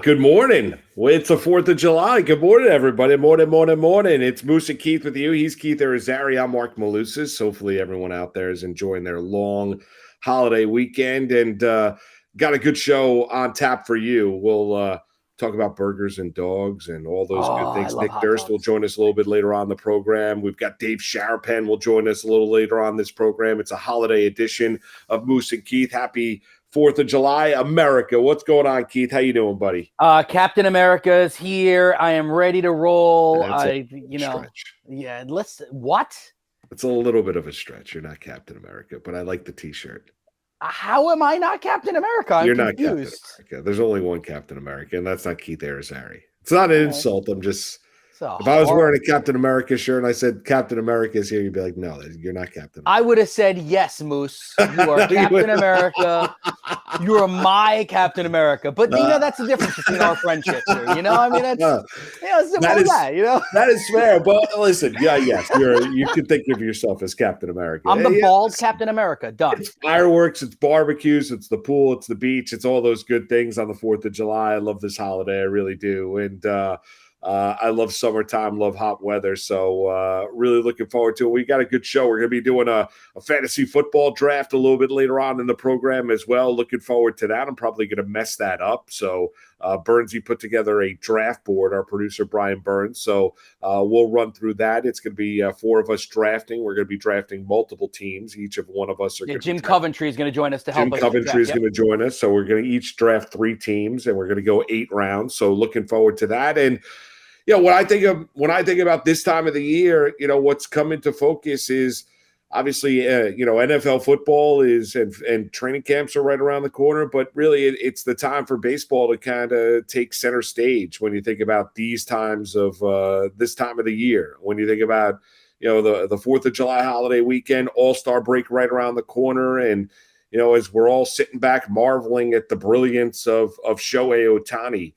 Good morning. Well, it's the 4th of July. Good morning, everybody. Morning. It's Moose and Keith with you. He's Keith Arizari. I'm Mark Malusis. Hopefully everyone out there is enjoying their long holiday weekend and got a good show on tap for you. We'll talk about burgers and dogs and all those good things. Nick Durst will join us a little bit later on the program. We've got Dave Sharapan will join us a little later on this program. It's a holiday edition of Moose and Keith. Happy 4th of July, America. What's going on, Keith? How you doing, buddy? Captain America is here. I am ready to roll. Stretch. Yeah. What? It's a little bit of a stretch. You're not Captain America, but I like the T-shirt. How am I not Captain America? You're not Captain America. There's only one Captain America, and that's not Keith Arizari. It's not an insult. I'm just. If I was wearing a Captain America shirt and I said Captain America is here, you'd be like, no, you're not Captain America. I would have said, yes, Moose. You are Captain America. You are my Captain America. But, that's the difference between our friendships here. I mean, that is fair. But listen, yes, you can think of yourself as Captain America. I'm the bald Captain America. Done. It's fireworks, it's barbecues, it's the pool, it's the beach, it's all those good things on the 4th of July. I love this holiday. I really do. And, I love summertime, love hot weather. So really looking forward to it. We got a good show. We're going to be doing a fantasy football draft a little bit later on in the program as well. Looking forward to that. I'm probably going to mess that up. So Burnsy put together a draft board, our producer, Brian Burns. So we'll run through that. It's going to be 4 of us drafting. We're going to be drafting multiple teams. Each of one of us are going to Jim Coventry is going to join us to help us. Jim Coventry is going to join us. So we're going to each draft 3 teams, and we're going to go 8 rounds. So looking forward to that. And when I think about this time of the year, what's come into focus is obviously, NFL football is and training camps are right around the corner, but really it's the time for baseball to kind of take center stage when you think about these times of this time of the year. When you think about, the 4th of July holiday weekend, All-Star break right around the corner. And, as we're all sitting back marveling at the brilliance of Shohei Ohtani,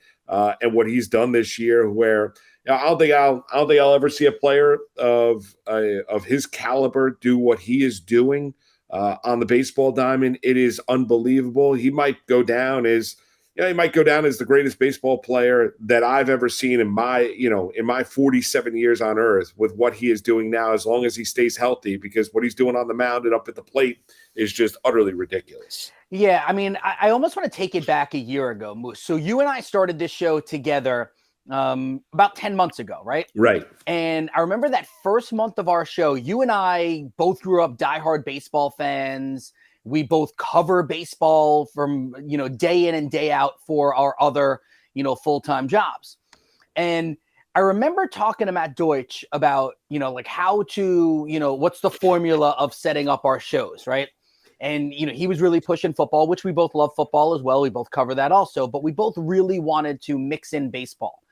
and what he's done this year, where I don't think I'll ever see a player of his caliber do what he is doing on the baseball diamond. It is unbelievable. He might go down as the greatest baseball player that I've ever seen in my 47 years on earth with what he is doing now, as long as he stays healthy, because what he's doing on the mound and up at the plate is just utterly ridiculous. Yeah, I mean, I almost want to take it back a year ago, Moose. So you and I started this show together about 10 months ago, right? Right. And I remember that first month of our show, you and I both grew up diehard baseball fans. We both cover baseball from, day in and day out for our other, full-time jobs. And I remember talking to Matt Deutsch about, how to, what's the formula of setting up our shows, right? And, he was really pushing football, which we both love football as well. We both cover that also, but we both really wanted to mix in baseball.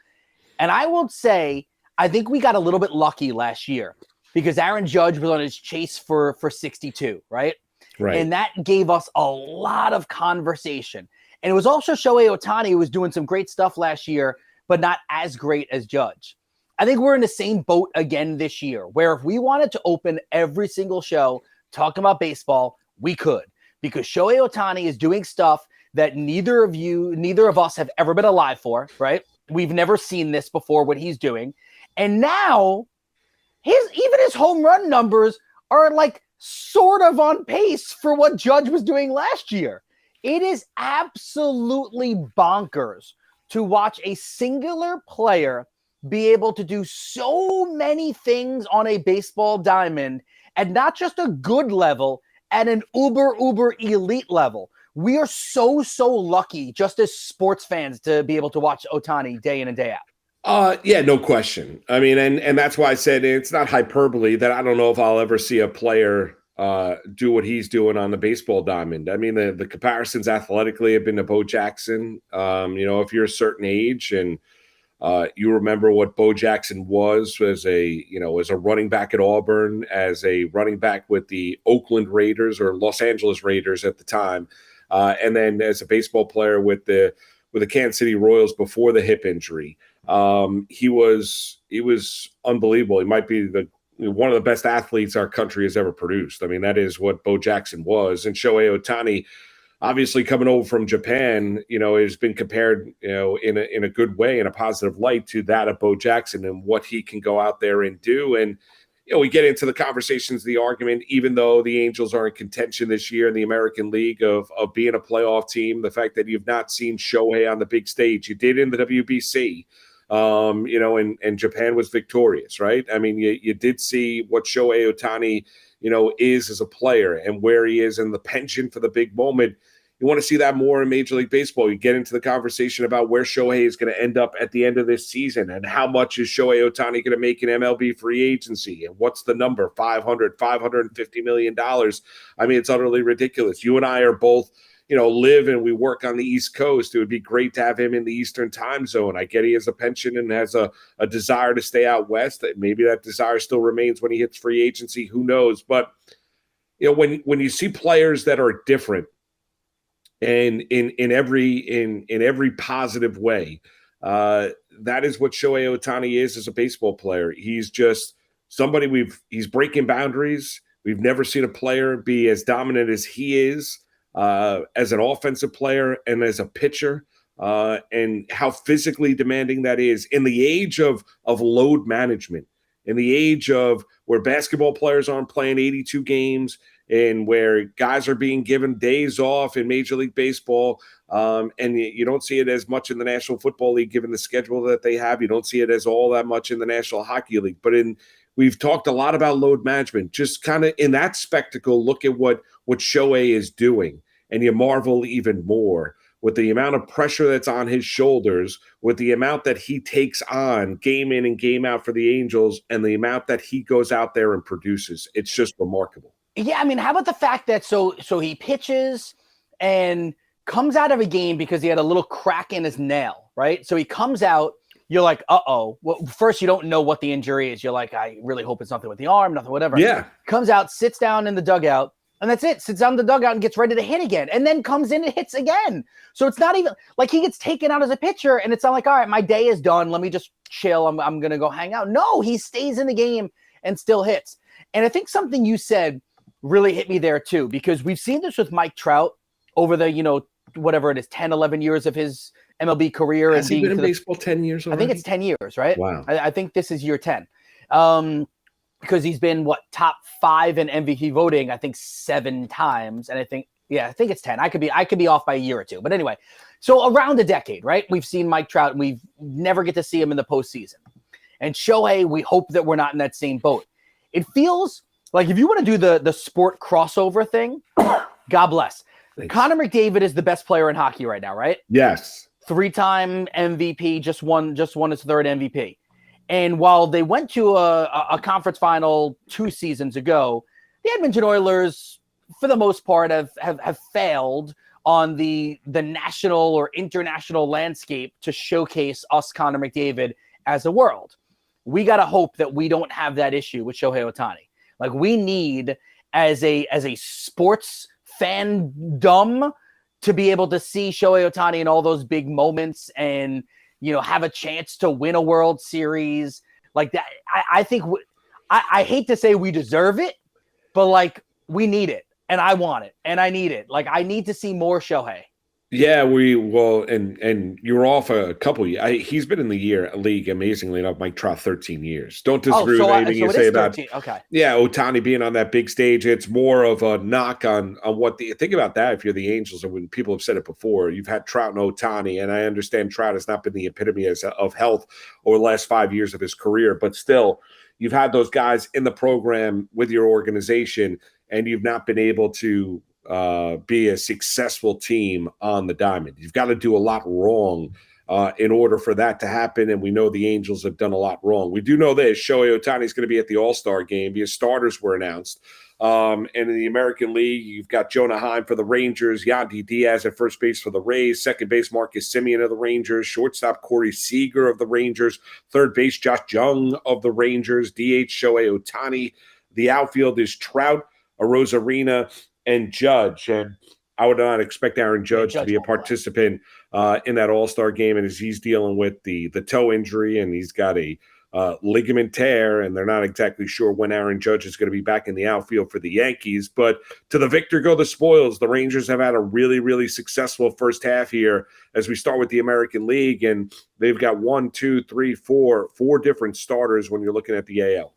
And I will say, I think we got a little bit lucky last year because Aaron Judge was on his chase for 62, right? Right. And that gave us a lot of conversation. And it was also Shohei Ohtani who was doing some great stuff last year, but not as great as Judge. I think we're in the same boat again this year, where if we wanted to open every single show talking about baseball, we could, because Shohei Ohtani is doing stuff that neither of us have ever been alive for, right? We've never seen this before, what he's doing. And now even his home run numbers are like sort of on pace for what Judge was doing last year. It is absolutely bonkers to watch a singular player be able to do so many things on a baseball diamond at not just a good level, at an uber elite level. We are so lucky just as sports fans to be able to watch Ohtani day in and day out. Yeah, no question. I mean, and that's why I said it's not hyperbole that I don't know if I'll ever see a player do what he's doing on the baseball diamond. I mean, the comparisons athletically have been to Bo Jackson. If you're a certain age and you remember what Bo Jackson was as a running back at Auburn, as a running back with the Oakland Raiders or Los Angeles Raiders at the time, and then as a baseball player with the Kansas City Royals before the hip injury. He was unbelievable. He might be one of the best athletes our country has ever produced. I mean, that is what Bo Jackson was. And Shohei Ohtani obviously coming over from Japan, has been compared, in a good way, in a positive light, to that of Bo Jackson and what he can go out there and do. And we get into the conversations, the argument, even though the Angels are in contention this year in the American League of being a playoff team, the fact that you've not seen Shohei on the big stage. You did in the WBC, and Japan was victorious, right? I mean, you did see what Shohei Ohtani, is as a player and where he is in the penchant for the big moment. You want to see that more in Major League Baseball. You get into the conversation about where Shohei is going to end up at the end of this season and how much is Shohei Ohtani going to make in MLB free agency and what's the number, $550 million. I mean, it's utterly ridiculous. You and I are both, live and we work on the East Coast. It would be great to have him in the Eastern time zone. I get he has a pension and has a desire to stay out West. Maybe that desire still remains when he hits free agency. Who knows? But, when you see players that are different, and in every positive way, that is what Shohei Ohtani is as a baseball player. He's just somebody he's breaking boundaries. We've never seen a player be as dominant as he is as an offensive player and as a pitcher, and how physically demanding that is in the age of load management, in the age of where basketball players aren't playing 82 games, and where guys are being given days off in Major League Baseball. And you don't see it as much in the National Football League, given the schedule that they have. You don't see it as all that much in the National Hockey League. But we've talked a lot about load management. Just kind of in that spectacle, look at what Shohei is doing, and you marvel even more with the amount of pressure that's on his shoulders, with the amount that he takes on game in and game out for the Angels, and the amount that he goes out there and produces. It's just remarkable. Yeah, I mean, how about the fact that so he pitches and comes out of a game because he had a little crack in his nail, right? So he comes out, you're like, uh-oh. Well, first, you don't know what the injury is. You're like, I really hope it's nothing with the arm, nothing, whatever. Yeah. Comes out, sits down in the dugout, and that's it. Sits down in the dugout and gets ready to hit again, and then comes in and hits again. So it's not even like he gets taken out as a pitcher, and it's not like, all right, my day is done. Let me just chill. I'm going to go hang out. No, he stays in the game and still hits. And I think something you said really hit me there too, because we've seen this with Mike Trout over the, whatever it is, 10, 11 years of his MLB career. Has he been in baseball 10 years already? I think it's 10 years, right? Wow. I think this is year 10. Because he's been, top 5 in MVP voting, I think 7 times. And I think it's 10. I could be off by a year or two. But anyway, so around a decade, right? We've seen Mike Trout, and we never get to see him in the postseason. And Shohei, we hope that we're not in that same boat. It feels like if you want to do the sport crossover thing, God bless. Thanks. Connor McDavid is the best player in hockey right now, right? Yes. 3-time MVP, just won his 3rd MVP. And while they went to a conference final 2 seasons ago, the Edmonton Oilers, for the most part, have failed on the national or international landscape to showcase us, Connor McDavid, as a world. We got to hope that we don't have that issue with Shohei Ohtani. Like, we need, as a sports fandom, to be able to see Shohei Ohtani in all those big moments and, have a chance to win a World Series like that. I think I hate to say we deserve it, but like, we need it, and I want it, and I need it. Like, I need to see more Shohei. Yeah, and you were off a couple. He's been in the league, amazingly enough, Mike Trout, 13 years. Don't disagree with anything you say about. Okay. Yeah, Ohtani being on that big stage. It's more of a knock on what think about that. If you're the Angels, and when people have said it before, you've had Trout and Ohtani, and I understand Trout has not been the epitome of health over the last 5 years of his career, but still, you've had those guys in the program with your organization, and you've not been able to be a successful team on the diamond. You've got to do a lot wrong in order for that to happen, and we know the Angels have done a lot wrong. We do know this. Shohei Ohtani is going to be at the All-Star Game. His starters were announced. And in the American League, you've got Jonah Heim for the Rangers, Yandy Diaz at first base for the Rays, second base Marcus Semien of the Rangers, shortstop Corey Seager of the Rangers, third base Josh Jung of the Rangers, DH Shohei Ohtani. The outfield is Trout, Arozarena, and Judge. And I would not expect Aaron Judge to be a participant in that All-Star game, and as he's dealing with the toe injury, and he's got a ligament tear, and they're not exactly sure when Aaron Judge is going to be back in the outfield for the Yankees. But to the victor go the spoils. The Rangers have had a really, really successful first half here as we start with the American League, and they've got 4 different starters when you're looking at the AL.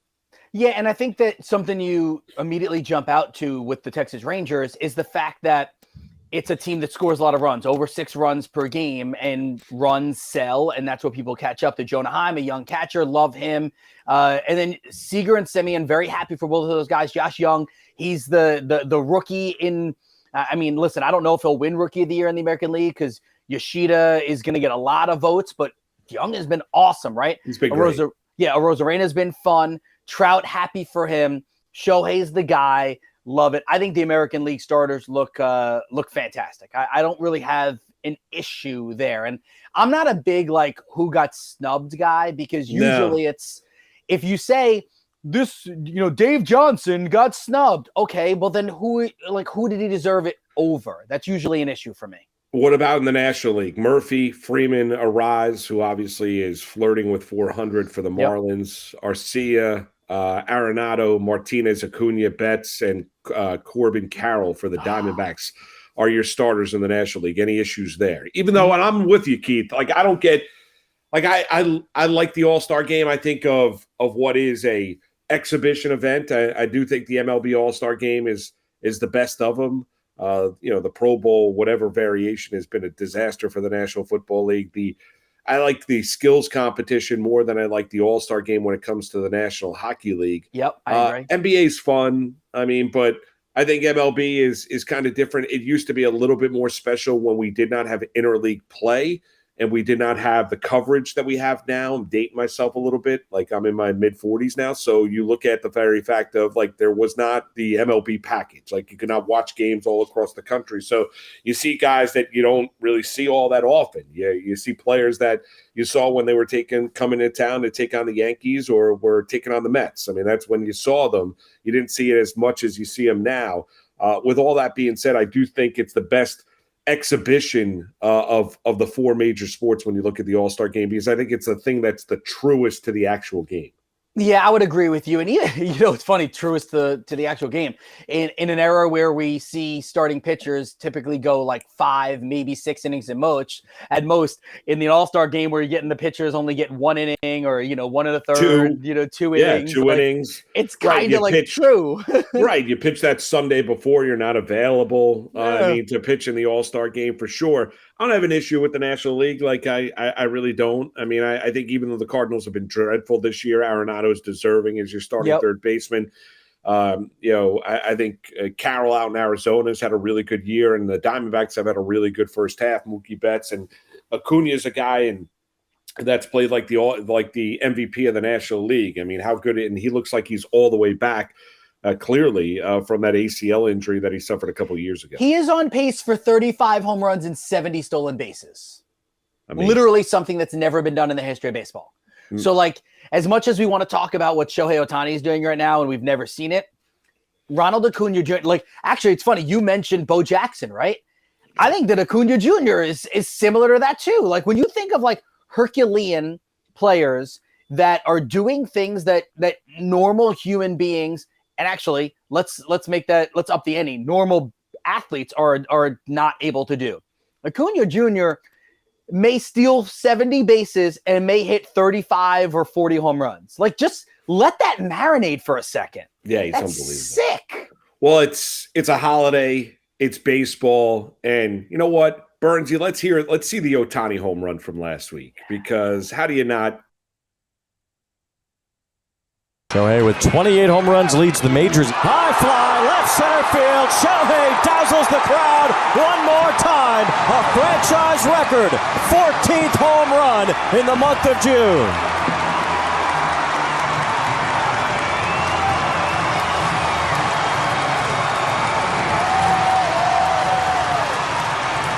Yeah, and I think that something you immediately jump out to with the Texas Rangers is the fact that it's a team that scores a lot of runs, over 6 runs per game, and runs sell, and that's what people catch up to. Jonah Heim, a young catcher, love him. And then Seager and Semien, very happy for both of those guys. Josh Young, he's the rookie in I mean, listen, I don't know if he'll win Rookie of the Year in the American League because Yoshida is going to get a lot of votes, but Young has been awesome, right? He's been great. Rosarena's been fun. Trout, happy for him. Shohei's the guy. Love it. I think the American League starters look fantastic. I don't really have an issue there. And I'm not a big, who got snubbed guy because usually it's if you say this, Dave Johnson got snubbed. Okay, well then who did he deserve it over? That's usually an issue for me. What about in the National League? Murphy, Freeman, Arise, who obviously is flirting with 400 for the Marlins, Arcia, Arenado, Martinez, Acuna, Betts, and Corbin Carroll for the Diamondbacks are your starters in the National League. Any issues there? Even though, and I'm with you, Keith, I don't get – I like the All-Star Game. I think of what is a exhibition event. I do think the MLB All-Star Game is the best of them. The Pro Bowl, whatever variation, has been a disaster for the National Football League. I like the skills competition more than I like the All-Star Game when it comes to the National Hockey League. Yep, I agree. NBA is fun. But I think MLB is kind of different. It used to be a little bit more special when we did not have interleague play and we did not have the coverage that we have now. I'm dating myself a little bit. I'm in my mid-40s now. So you look at the very fact of, there was not the MLB package. You could not watch games all across the country. So you see guys that you don't really see all that often. You see players that you saw when they were coming to town to take on the Yankees or were taking on the Mets. That's when you saw them. You didn't see it as much as you see them now. With all that being said, I do think it's the best exhibition of the 4 major sports when you look at the All-Star Game, because I think it's the thing that's the truest to the actual game. Yeah, I would agree with you. And it's funny, truest to the actual game. In an era where we see starting pitchers typically go 5, maybe 6 innings at most, in the All-Star Game where you're getting the pitchers only get 1 inning or, 1 1/3, 2 innings. Yeah, 2 innings. It's kind of true. Right. You pitch that Sunday before you're not available. To pitch in the All-Star Game for sure. I don't have an issue with the National League. I really don't. I think even though the Cardinals have been dreadful this year, Arenado is deserving as your starting third baseman. I think Carroll out in Arizona has had a really good year, and the Diamondbacks have had a really good first half. Mookie Betts and Acuna is a guy that's played like the MVP of the National League. How good, and he looks like he's all the way back. Clearly from that ACL injury that he suffered a couple of years ago. He is on pace for 35 home runs and 70 stolen bases. Literally something that's never been done in the history of baseball. So, as much as we want to talk about what Shohei Ohtani is doing right now and we've never seen it, Ronald Acuna Jr., actually, it's funny. You mentioned Bo Jackson, right? I think that Acuna Jr. is similar to that, too. When you think of, Herculean players that are doing things that normal human beings – and actually, let's up the ante. Normal athletes are not able to do. Acuna Jr. may steal 70 bases and may hit 35 or 40 home runs. Just let that marinate for a second. Yeah, he's unbelievable. Sick. Well, it's a holiday. It's baseball, and you know what, Burnsy? Let's see the Ohtani home run from last week, because how do you not? Shohei with 28 home runs leads the majors. High fly, left center field. Shohei dazzles the crowd one more time. A franchise record, 14th home run in the month of June.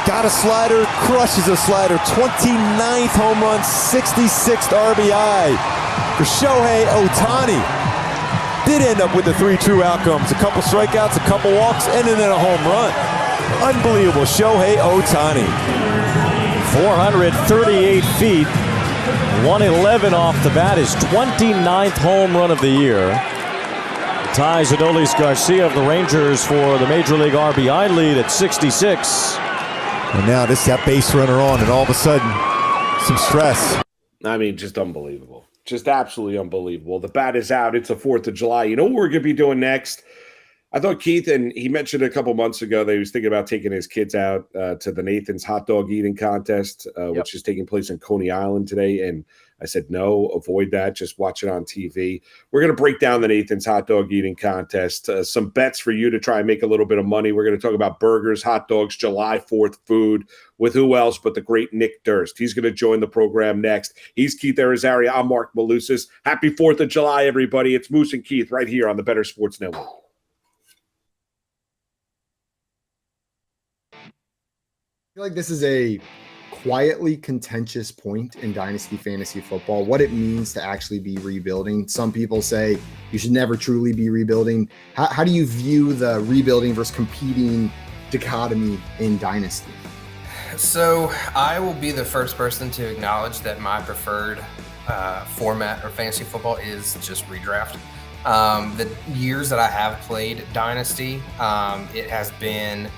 Got a slider, crushes a slider. 29th home run, 66th RBI. For Shohei Ohtani. Did end up with the 3 true outcomes. A couple strikeouts, a couple walks, and then a home run. Unbelievable. Shohei Ohtani. 438 feet 111 off the bat, his 29th home run of the year. Ties Adolis Garcia of the Rangers for the Major League RBI lead at 66. And now this got base runner on, and all of a sudden, some stress. I mean, just unbelievable. Just absolutely unbelievable. The bat is out. It's the 4th of July. You know what we're going to be doing next? I thought Keith, and he mentioned a couple months ago that he was thinking about taking his kids out to the Nathan's hot dog eating contest, which is taking place in Coney Island today. And I said, no, avoid that. Just watch it on TV. We're going to break down the Nathan's hot dog eating contest. Some bets for you to try and make a little bit of money. We're going to talk about burgers, hot dogs, July 4th food with who else but the great Nick Durst. He's going to join the program next. He's Keith Arizaria. I'm Mark Malusis. Happy 4th of July, everybody. It's Moose and Keith right here on the Better Sports Network. I feel like this is a quietly contentious point in Dynasty Fantasy Football, what it means to actually be rebuilding. Some people say you should never truly be rebuilding. How do you view the rebuilding versus competing dichotomy in Dynasty? So I will be the first person to acknowledge that my preferred format for fantasy football is just redraft. The years that I have played Dynasty, it has been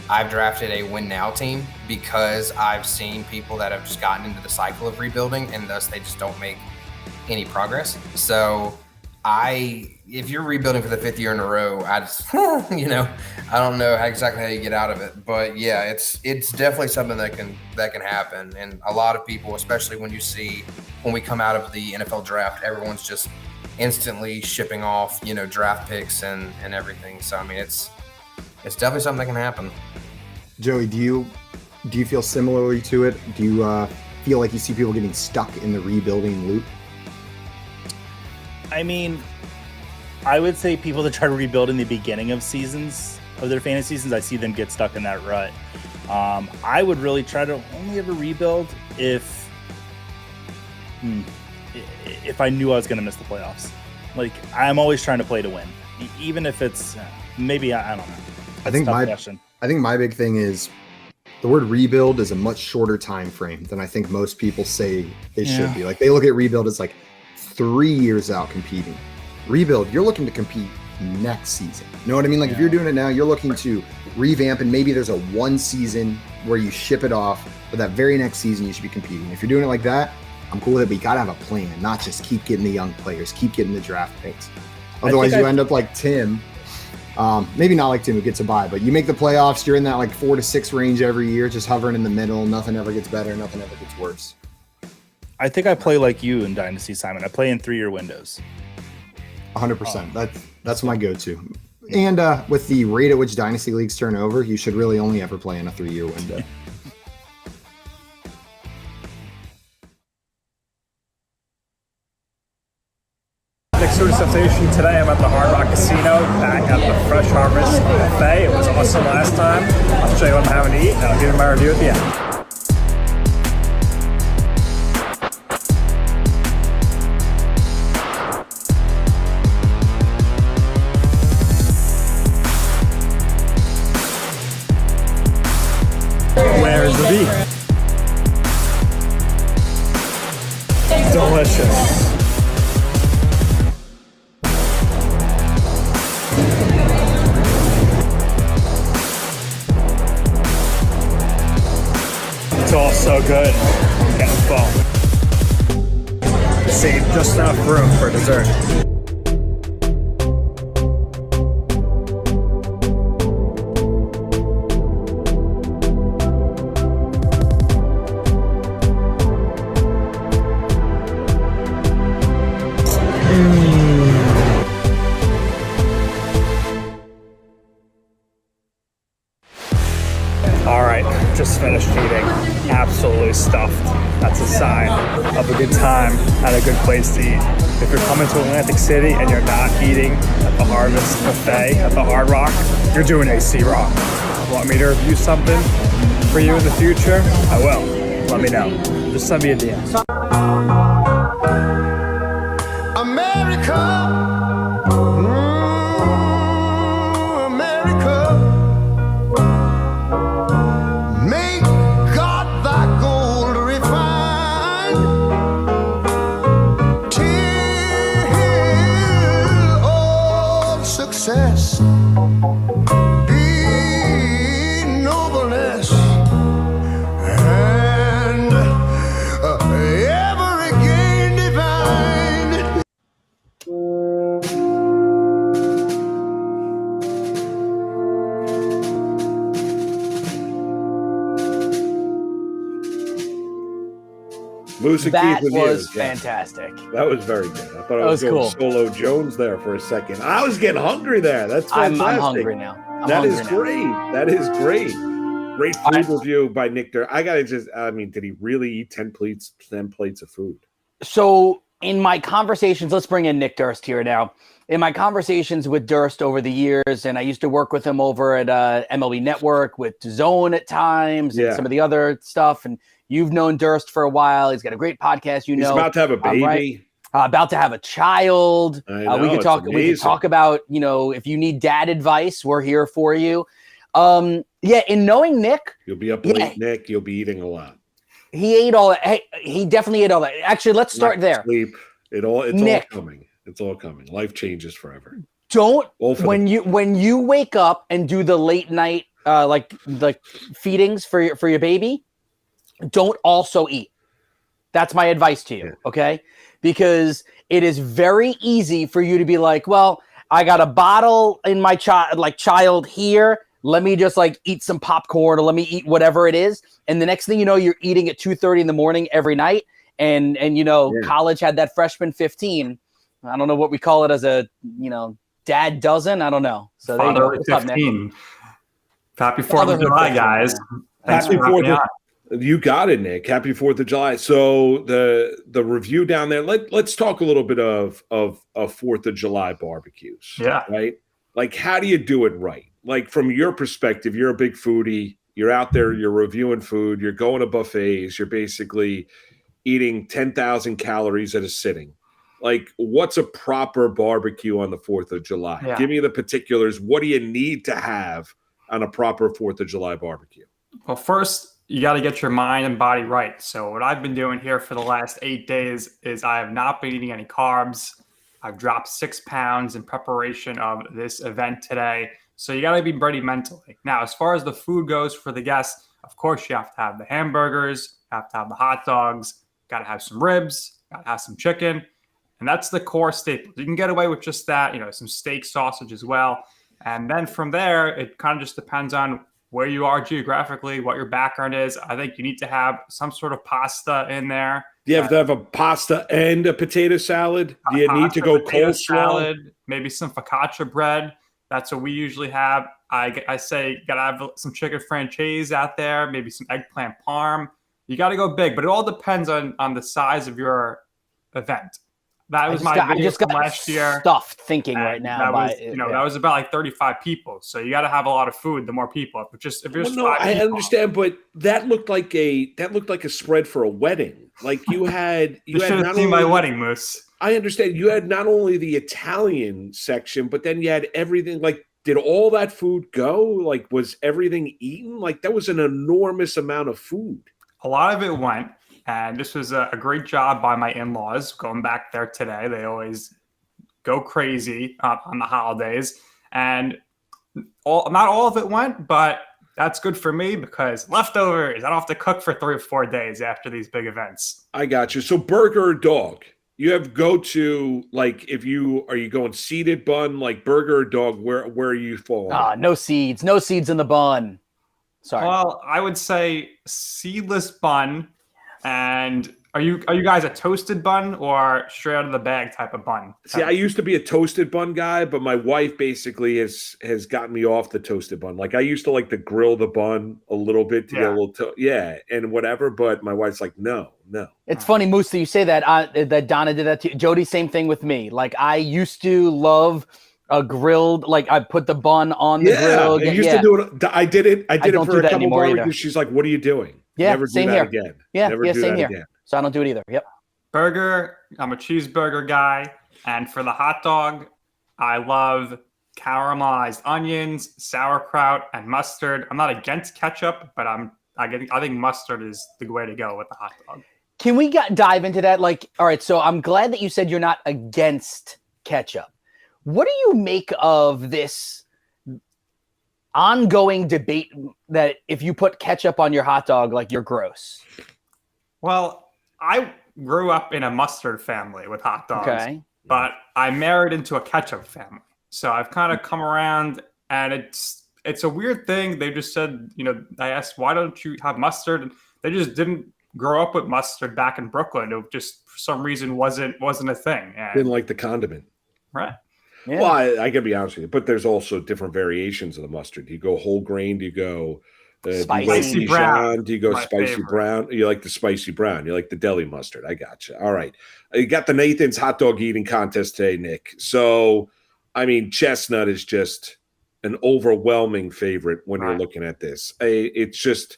I've drafted a win now team because I've seen people that have just gotten into the cycle of rebuilding and thus they just don't make any progress. So if you're rebuilding for the 5th year in a row, I just, I don't know exactly how you get out of it, but yeah, it's definitely something that can happen. And a lot of people, especially when we come out of the NFL draft, everyone's just instantly shipping off, draft picks and everything. So, I mean, it's definitely something that can happen. Joey, do you feel similarly to it? Do you feel like you see people getting stuck in the rebuilding loop? I mean, I would say people that try to rebuild in the beginning of seasons, of their fantasy seasons, I see them get stuck in that rut. I would really try to only ever rebuild if I knew I was going to miss the playoffs. Like, I'm always trying to play to win, even if it's maybe I don't know. I think my big thing is the word rebuild is a much shorter time frame than I think most people say it should be. Like, they look at rebuild as like 3 years out competing. Rebuild, you're looking to compete next season. You know what I mean? Like, if you're doing it now, you're looking to revamp, and maybe there's a one season where you ship it off, but that very next season you should be competing. If you're doing it like that, I'm cool with it, but you gotta have a plan, not just keep getting the young players, keep getting the draft picks. Otherwise, you end up like Tim. Maybe not like Tim who gets a bye, but you make the playoffs, you're in that like 4 to 6 range every year, just hovering in the middle. Nothing ever gets better, nothing ever gets worse. I think I play like you in Dynasty, Simon. I play in 3-year windows. 100%. That's my go-to. And with the rate at which Dynasty leagues turn over, you should really only ever play in a 3-year window. Sensation. Today I'm at the Hard Rock Casino back at the Fresh Harvest Buffet. It was awesome last time. I'll show you what I'm having to eat and I'll give you my review at the end. Where's the beef? Delicious. It's all so good. I'm getting full. Save just enough room for dessert. Just finished eating, absolutely stuffed. That's a sign of a good time and a good place to eat. If you're coming to Atlantic City and you're not eating at the Harvest Buffet at the Hard Rock, you're doing AC wrong. Want me to review something for you in the future? I will. Let me know. Just send me a DM. America. Moose and That Keith was you. Yeah. fantastic. That was very good. I thought I was was going cool. Solo Jones there for a second. I was getting hungry there. That's fantastic. I'm hungry now. That is great. That is great. Great food review by Nick Durst. Did he really eat 10 plates of food? So in my conversations, let's bring in Nick Durst here now. In my conversations with Durst over the years, and I used to work with him over at MLB Network with Zone at times and some of the other stuff. And you've known Durst for a while. He's got a great podcast. He's about to have a baby. Right? About to have a child. I know, we could talk. We could talk about, if you need dad advice, we're here for you. In knowing Nick, you'll be up late, Nick. You'll be eating a lot. He ate all that. He definitely ate all that. Actually, let's start there. Sleep. It's Nick, all coming. It's all coming. Life changes forever. When you wake up and do the late night like feedings for your baby, don't also eat. That's my advice to you, okay? Because it is very easy for you to be like, well, I got a bottle in my child here. Let me just eat some popcorn, or let me eat whatever it is. And the next thing you know, you're eating at 2:30 in the morning every night. And college had that freshman 15. I don't know what we call it as a, dad dozen. I don't know. So there you go. What's 15. Happy 4th of July, guys. Happy 4th. You got it, Nick. Happy 4th of July. So the review down there, let's talk a little bit of 4th of July barbecues. Yeah. Right? How do you do it right? From your perspective, you're a big foodie. You're out there, you're reviewing food, you're going to buffets, you're basically eating 10,000 calories at a sitting. What's a proper barbecue on the 4th of July? Yeah. Give me the particulars. What do you need to have on a proper 4th of July barbecue? Well, first, you got to get your mind and body right. So what I've been doing here for the last 8 days is I have not been eating any carbs. I've dropped 6 pounds in preparation of this event today. So you got to be ready mentally. Now, as far as the food goes for the guests, of course, you have to have the hamburgers, you have to have the hot dogs, got to have some ribs, got to have some chicken. And that's the core staples. You can get away with just that, some steak, sausage as well. And then from there, it kind of just depends on where you are geographically, what your background is. I think you need to have some sort of pasta in there. Do you have to have a pasta and a potato salad? Do you need to go coleslaw? Salad, maybe some focaccia bread. That's what we usually have. I say got to have some chicken franchise out there, maybe some eggplant parm. You got to go big, but it all depends on the size of your event. That was my video from last year. Stuffed thinking right now. That was about 35 people. So you got to have a lot of food. The more people, I understand, but that looked like a spread for a wedding. You had you should have seen my wedding, Moose. I understand. You had not only the Italian section, but then you had everything. Did all that food go? Was everything eaten? That was an enormous amount of food. A lot of it went. And this was a great job by my in-laws going back there today. They always go crazy on the holidays. And not all of it went, but that's good for me because leftovers, I don't have to cook for 3 or 4 days after these big events. I got you. So burger or dog? You have go-to, are you going seeded bun, burger or dog? Where are you falling? No seeds in the bun. Sorry. Well, I would say seedless bun. And are you guys a toasted bun or straight out of the bag type of bun? See, I used to be a toasted bun guy, but my wife basically has gotten me off the toasted bun. I used to like to grill the bun a little bit to get a little and whatever. But my wife's like, no. It's funny, Moose, that you say that that Donna did that to you. Jody, same thing with me. I used to love a grilled, I put the bun on the grill. I used to do it. I did it for a couple barbecues. She's like, what are you doing? Yeah, never same do that here. Again. Yeah, never do same that here. Again. So I don't do it either. Yep. Burger, I'm a cheeseburger guy. And for the hot dog, I love caramelized onions, sauerkraut, and mustard. I'm not against ketchup, but I think mustard is the way to go with the hot dog. Can we dive into that? All right, so I'm glad that you said you're not against ketchup. What do you make of this ongoing debate that if you put ketchup on your hot dog, you're gross? Well, I grew up in a mustard family with hot dogs, but I married into a ketchup family. So I've kind of come around, and it's a weird thing. They just said, I asked, why don't you have mustard? And they just didn't grow up with mustard back in Brooklyn. It just for some reason wasn't a thing. And, Didn't like the condiment. right. Yeah. Well, I gotta be honest with you, but there's also different variations of the mustard. Do you go whole grain? Do you go Spicy brown? Do you go My spicy favorite. brown? You like the spicy brown? You like the deli mustard? I gotcha. All right, you got the Nathan's hot dog eating contest today, Nick. So, I mean, chestnut is just an overwhelming favorite when you're looking at this. It's just,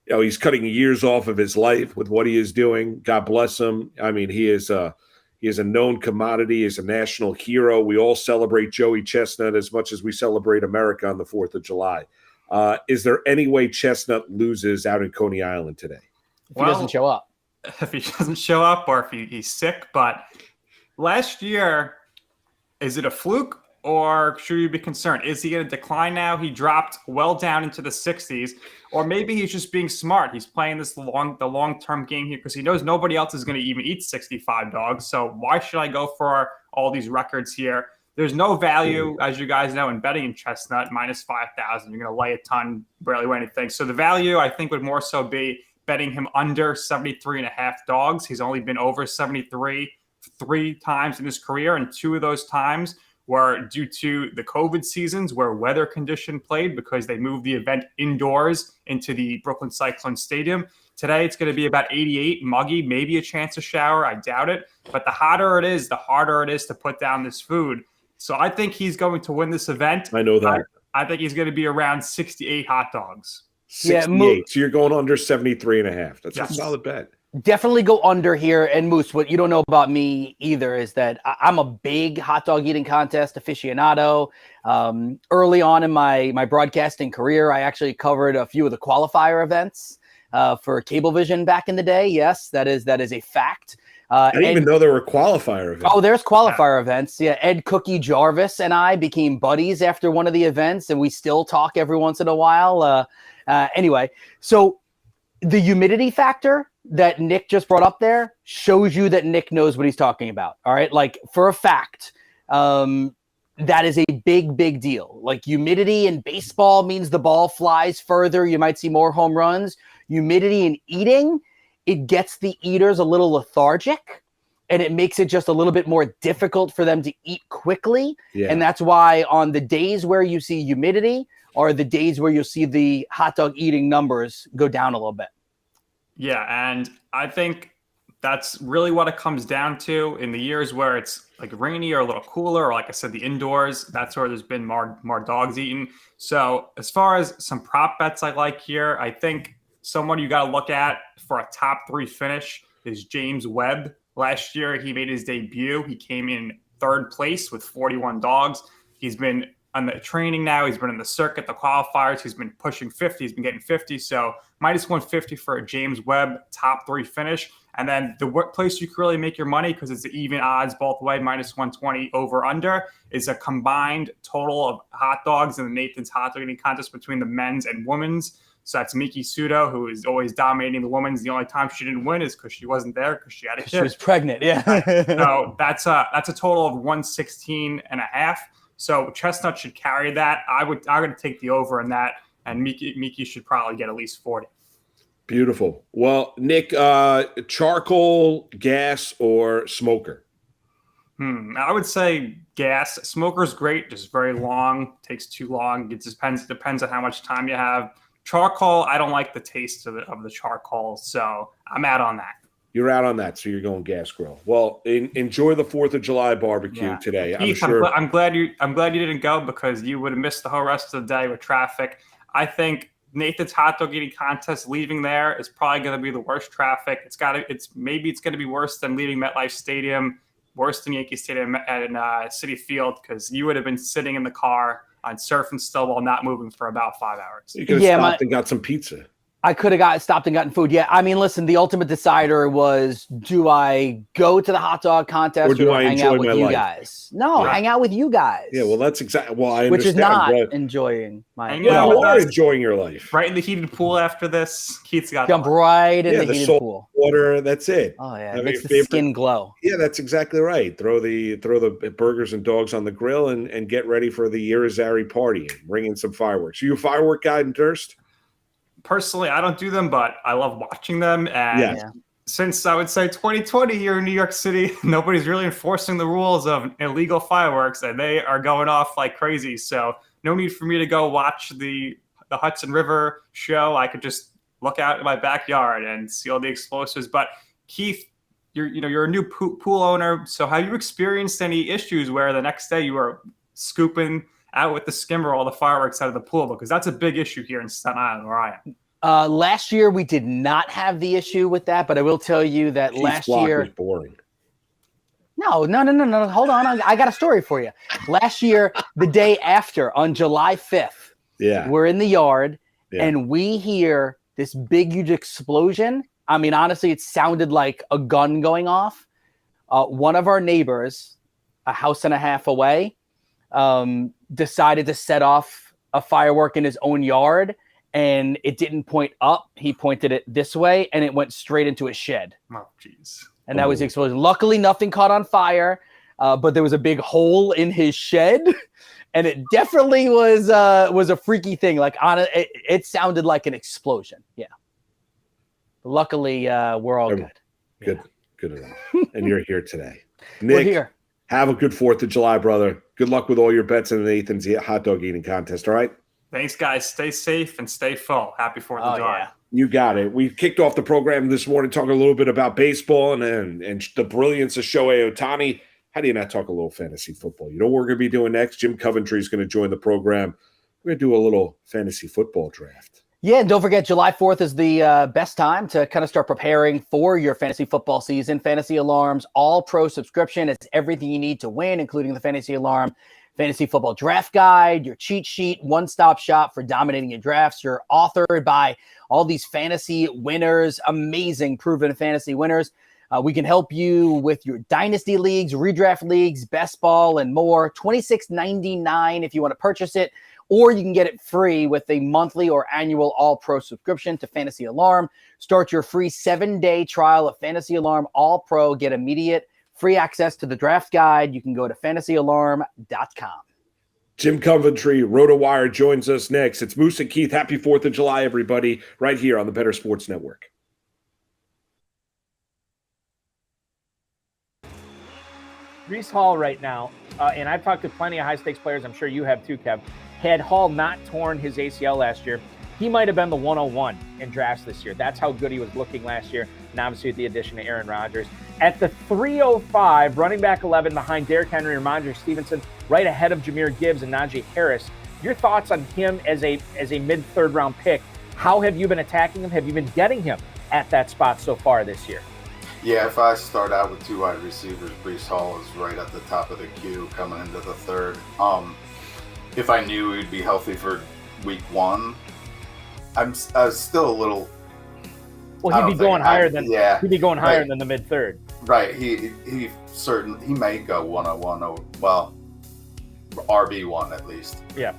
he's cutting years off of his life with what he is doing. God bless him. I mean, he is a known commodity. He's a national hero. We all celebrate Joey Chestnut as much as we celebrate America on the 4th of July. Is there any way Chestnut loses out in Coney Island today? If he doesn't show up. If he doesn't show up or if he's sick. But last year, is it a fluke or should you be concerned? Is he going to decline now? He dropped well down into the 60s. Or maybe he's just being smart. He's playing the long-term game here because he knows nobody else is going to even eat 65 dogs. So why should I go for all these records here? There's no value, as you guys know, in betting in Chestnut, minus 5,000. You're going to lay a ton, barely weigh anything. So the value, I think, would more so be betting him under 73.5 dogs. He's only been over 73 3 times in his career, and 2 of those times were due to the COVID seasons where weather condition played because they moved the event indoors into the Brooklyn Cyclone Stadium. Today, it's going to be about 88, muggy, maybe a chance of shower. I doubt it. But the hotter it is, the harder it is to put down this food. So I think he's going to win this event. I know that. I think he's going to be around 68 hot dogs. 68. So you're going under 73.5. That's a solid bet. Definitely go under here. And Moose, what you don't know about me either is that I'm a big hot dog eating contest aficionado. Early on in my broadcasting career, I actually covered a few of the qualifier events for Cablevision back in the day. Yes, that is a fact. I didn't even know there were qualifier events. Oh, there's qualifier events. Yeah, Ed Cookie Jarvis and I became buddies after one of the events, and we still talk every once in a while. Anyway, so the humidity factor that Nick just brought up there shows you that Nick knows what he's talking about. All right, like for a fact, that is a big deal. Like humidity in baseball means the ball flies further. You might see more home runs. Humidity in eating, it gets the eaters a little lethargic, and it makes it just a little bit more difficult for them to eat quickly. Yeah. And that's why on the days where you see humidity are the days where you'll see the hot dog eating numbers go down a little bit. Yeah, and I think that's really what it comes down to in the years where it's like rainy or a little cooler, or like I said, the indoors, that's where there's been more dogs eaten. So as far as some prop bets I like here, I think someone you got to look at for a top 3 finish is James Webb. Last year, he made his debut. He came in 3rd place with 41 dogs. He's been on the training now. He's been in the circuit, the qualifiers. He's been pushing 50. He's been getting 50. So minus 150 for a James Webb top 3 finish. And then the place you can really make your money, because it's even odds both way, minus 120 over under, is a combined total of hot dogs in the Nathan's hot dog eating contest between the men's and women's. So that's Miki Sudo, who is always dominating the women's. The only time she didn't win is because she wasn't there because she had a kid. She was pregnant, yeah. So that's a total of 116.5. So Chestnut should carry that. I'm going to take the over in that, and Miki should probably get at least 40. Beautiful. Well, Nick, charcoal, gas, or smoker? I would say gas. Smoker's great, just very long, takes too long. It depends on how much time you have. Charcoal, I don't like the taste of the charcoal, so I'm out on that. You're out on that, so you're going gas grill. Well, enjoy the 4th of July barbecue today. Keith, I'm glad you didn't go, because you would have missed the whole rest of the day with traffic. I think Nathan's hot dog eating contest leaving there is probably going to be the worst traffic. It's going to be worse than leaving MetLife Stadium, worse than Yankee Stadium at Citi Field, because you would have been sitting in the car on surf and still while not moving for about 5 hours. You could have stopped and got some pizza. I could have stopped and gotten food. Yeah, I mean, listen, the ultimate decider was, do I go to the hot dog contest or do I hang out with you guys? No, hang out with you guys. Yeah, well, that's exactly. Well, I understand. Which is not enjoying my. You are enjoying your life. Right in the heated pool after this. Keith's got jump right in the heated salt pool. Water. That's it. Oh yeah, it makes the skin glow. Yeah, that's exactly right. Throw the burgers and dogs on the grill and get ready for the Irizarry party and bring in some fireworks. Are you a firework guy in Durst? personally, I don't do them, but I love watching them. And since I would say 2020 here in New York City, nobody's really enforcing the rules of illegal fireworks, and they are going off like crazy. So no need for me to go watch the Hudson River show. I could just look out in my backyard and see all the explosives. But Keith, you're a new pool owner. So have you experienced any issues where the next day you were scooping out with the skimmer all the fireworks out of the pool? Because that's a big issue here in Staten Island where I am. Last year we did not have the issue with that, but I will tell you that last year was boring. No. Hold on. I got a story for you. Last year, the day after, on July 5th, we're in the yard and we hear this big, huge explosion. I mean, honestly, it sounded like a gun going off. One of our neighbors, a house and a half away, decided to set off a firework in his own yard, and it didn't point up. He pointed it this way, and it went straight into his shed. Oh, jeez. And that was the explosion. Luckily, nothing caught on fire, but there was a big hole in his shed, and it definitely was a freaky thing. Like it sounded like an explosion. Yeah. Luckily, we're all good. Good enough. And you're here today, Nick. We're here. Have a good 4th of July, brother. Good luck with all your bets in Nathan's hot dog eating contest. All right. Thanks, guys. Stay safe and stay full. Happy 4th of July. Yeah. You got it. We kicked off the program this morning talking a little bit about baseball and the brilliance of Shohei Ohtani. How do you not talk a little fantasy football? You know what we're going to be doing next? Jim Coventry is going to join the program. We're going to do a little fantasy football draft. Yeah, and don't forget, July 4th is the best time to kind of start preparing for your fantasy football season. Fantasy Alarm's all-pro subscription. It's everything you need to win, including the Fantasy Alarm Fantasy Football Draft Guide, your cheat sheet, one-stop shop for dominating your drafts. You're authored by all these fantasy winners, amazing proven fantasy winners. We can help you with your dynasty leagues, redraft leagues, best ball, and more. $26.99 if you want to purchase it, or you can get it free with a monthly or annual all-pro subscription to Fantasy Alarm. Start your free 7-day trial of Fantasy Alarm All-Pro. Get immediate free access to the draft guide. You can go to fantasyalarm.com. Jim Coventry, RotoWire, joins us next. It's Moose and Keith. Happy 4th of July, everybody, right here on the Better Sports Network. Breece Hall right now, and I've talked to plenty of high-stakes players, I'm sure you have too, Kev. Had Hall not torn his ACL last year, he might have been the 101 in drafts this year. That's how good he was looking last year, and obviously with the addition of Aaron Rodgers. At the 305, running back 11 behind Derrick Henry and Ramondre Stevenson, right ahead of Jahmyr Gibbs and Najee Harris. Your thoughts on him as a mid-third round pick? How have you been attacking him? Have you been getting him at that spot so far this year? Yeah, if I start out with 2 wide receivers, Breece Hall is right at the top of the queue coming into the third. If I knew he'd be healthy for week 1, I was still a little. Well, he'd be going higher than the mid third. Right. He may go 101 or well, RB1 at least. Yeah.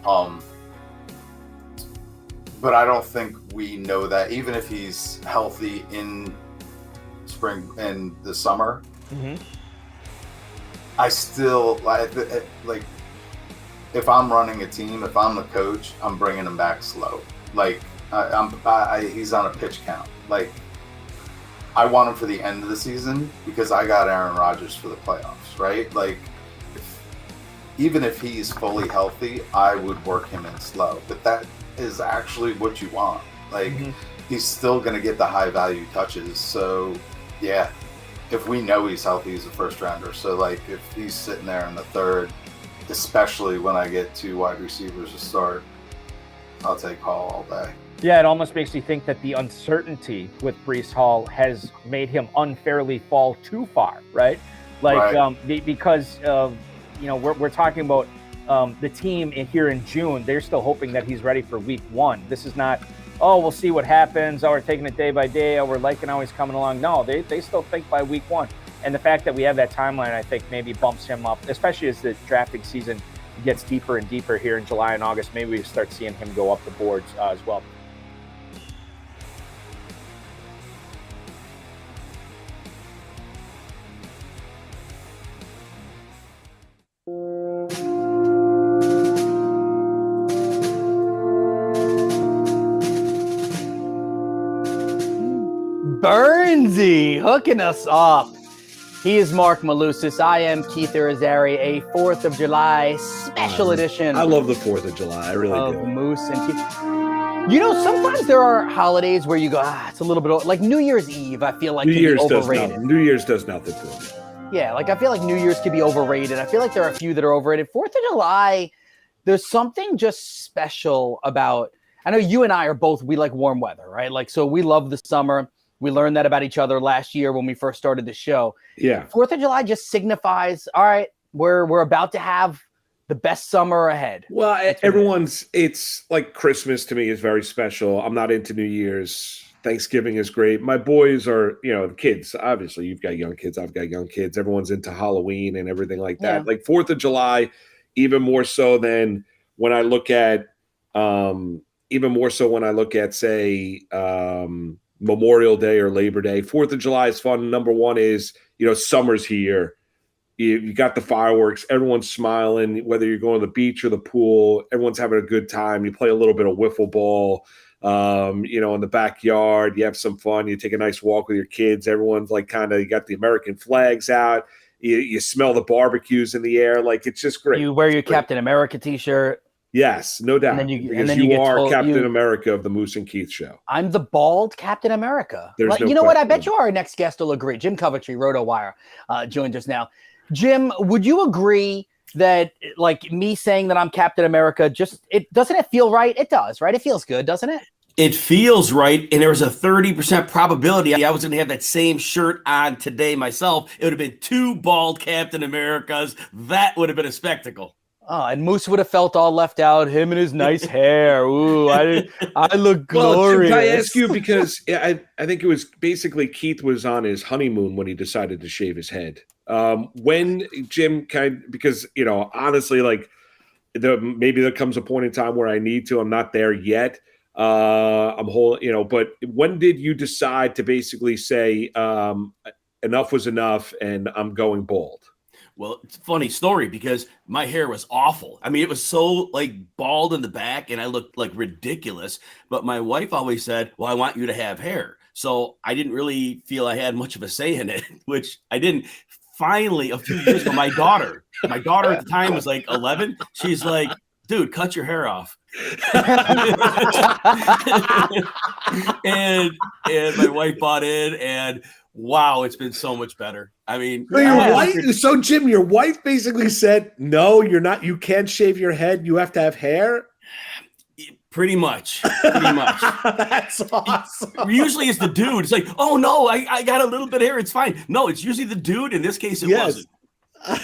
But I don't think we know that even if he's healthy in spring and the summer. Mm-hmm. I still like if I'm running a team, if I'm the coach, I'm bringing him back slow. Like he's on a pitch count. Like I want him for the end of the season because I got Aaron Rodgers for the playoffs, right? Like even if he's fully healthy, I would work him in slow. But that is actually what you want. Like he's still going to get the high value touches. So yeah, if we know he's healthy, he's a first rounder. So like if he's sitting there in the third, especially when I get 2 wide receivers to start, I'll take Hall all day. Yeah, it almost makes me think that the uncertainty with Breece Hall has made him unfairly fall too far, right? Like because we're talking about the team here in June. They're still hoping that he's ready for week 1. This is not, oh, we'll see what happens. Oh, we're taking it day by day. Oh, we're liking how he's coming along. No, they still think by week 1. And the fact that we have that timeline, I think, maybe bumps him up, especially as the drafting season gets deeper and deeper here in July and August. Maybe we start seeing him go up the boards as well. Burnsy hooking us up. He is Mark Malusis. I am Keith Irizarry, a 4th of July special edition. I love the 4th of July. I really of do. Moose and Keith. You know, sometimes there are holidays where you go, it's a little bit like New Year's Eve. I feel like New Year's overrated. does nothing. New Year's does nothing for me. Yeah, like I feel like New Year's could be overrated. I feel like there are a few that are overrated. 4th of July, there's something just special about. I know you and I are both, we like warm weather, right? Like, so we love the summer. We learned that about each other last year when we first started the show. Yeah. 4th of July just signifies, all right, we're about to have the best summer ahead. Well, it's like Christmas to me is very special. I'm not into New Year's. Thanksgiving is great. My boys are, the kids. Obviously, you've got young kids. I've got young kids. Everyone's into Halloween and everything like that. Yeah. Like 4th of July, even more so than when I look at, say, Memorial Day or Labor Day. 4th of July is fun. Number one is, summer's here. You got the fireworks. Everyone's smiling, whether you're going to the beach or the pool. Everyone's having a good time. You play a little bit of wiffle ball. In the backyard, you have some fun. You take a nice walk with your kids. Everyone's like you got the American flags out. You smell the barbecues in the air. Like, it's just great. You wear your Captain America t-shirt. Yes, no doubt. And then because you you get are told, Captain America of the Moose and Keith show. I'm the bald Captain America. There's no you know what? I question. bet you our next guest will agree. Jim Coventry, RotoWire, joins us now. Jim, would you agree that, like, me saying that I'm Captain America, doesn't it feel right? It does, right? It feels good, doesn't it? It feels right, and there was a 30% probability I was going to have that same shirt on today myself. It would have been 2 bald Captain Americas. That would have been a spectacle. Oh, and Moose would have felt all left out. Him and his nice hair. Ooh, I look glorious. Well, can I ask you, because I think it was basically Keith was on his honeymoon when he decided to shave his head. When Jim because honestly, like maybe there comes a point in time where I need to. I'm not there yet. But when did you decide to basically say enough was enough and I'm going bald? Well, it's a funny story because my hair was awful. I mean, it was so bald in the back and I looked like ridiculous. But my wife always said, well, I want you to have hair. So I didn't really feel I had much of a say in it, which I didn't. Finally, a few years ago, my daughter at the time was 11. She's like, dude, cut your hair off. and my wife bought in, and wow, it's been so much better. I mean, so Jim, your wife basically said, no, you're not, you can't shave your head. You have to have hair. Pretty much. That's awesome. Usually it's the dude. It's like, oh no, I got a little bit of hair. It's fine. No, it's usually the dude. In this case, it wasn't.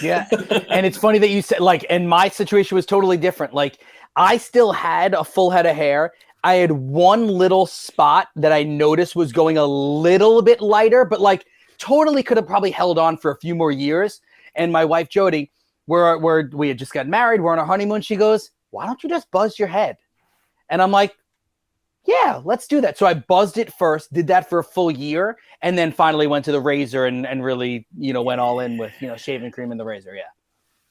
Yeah. And it's funny that you said, and my situation was totally different. Like, I still had a full head of hair. I had one little spot that I noticed was going a little bit lighter, but totally could have probably held on for a few more years. And my wife, Jody, we had just gotten married. We're on our honeymoon. She goes, why don't you just buzz your head? And I'm like, yeah, let's do that. So I buzzed it first, did that for a full year, and then finally went to the razor and really, went all in with, shaving cream and the razor. Yeah.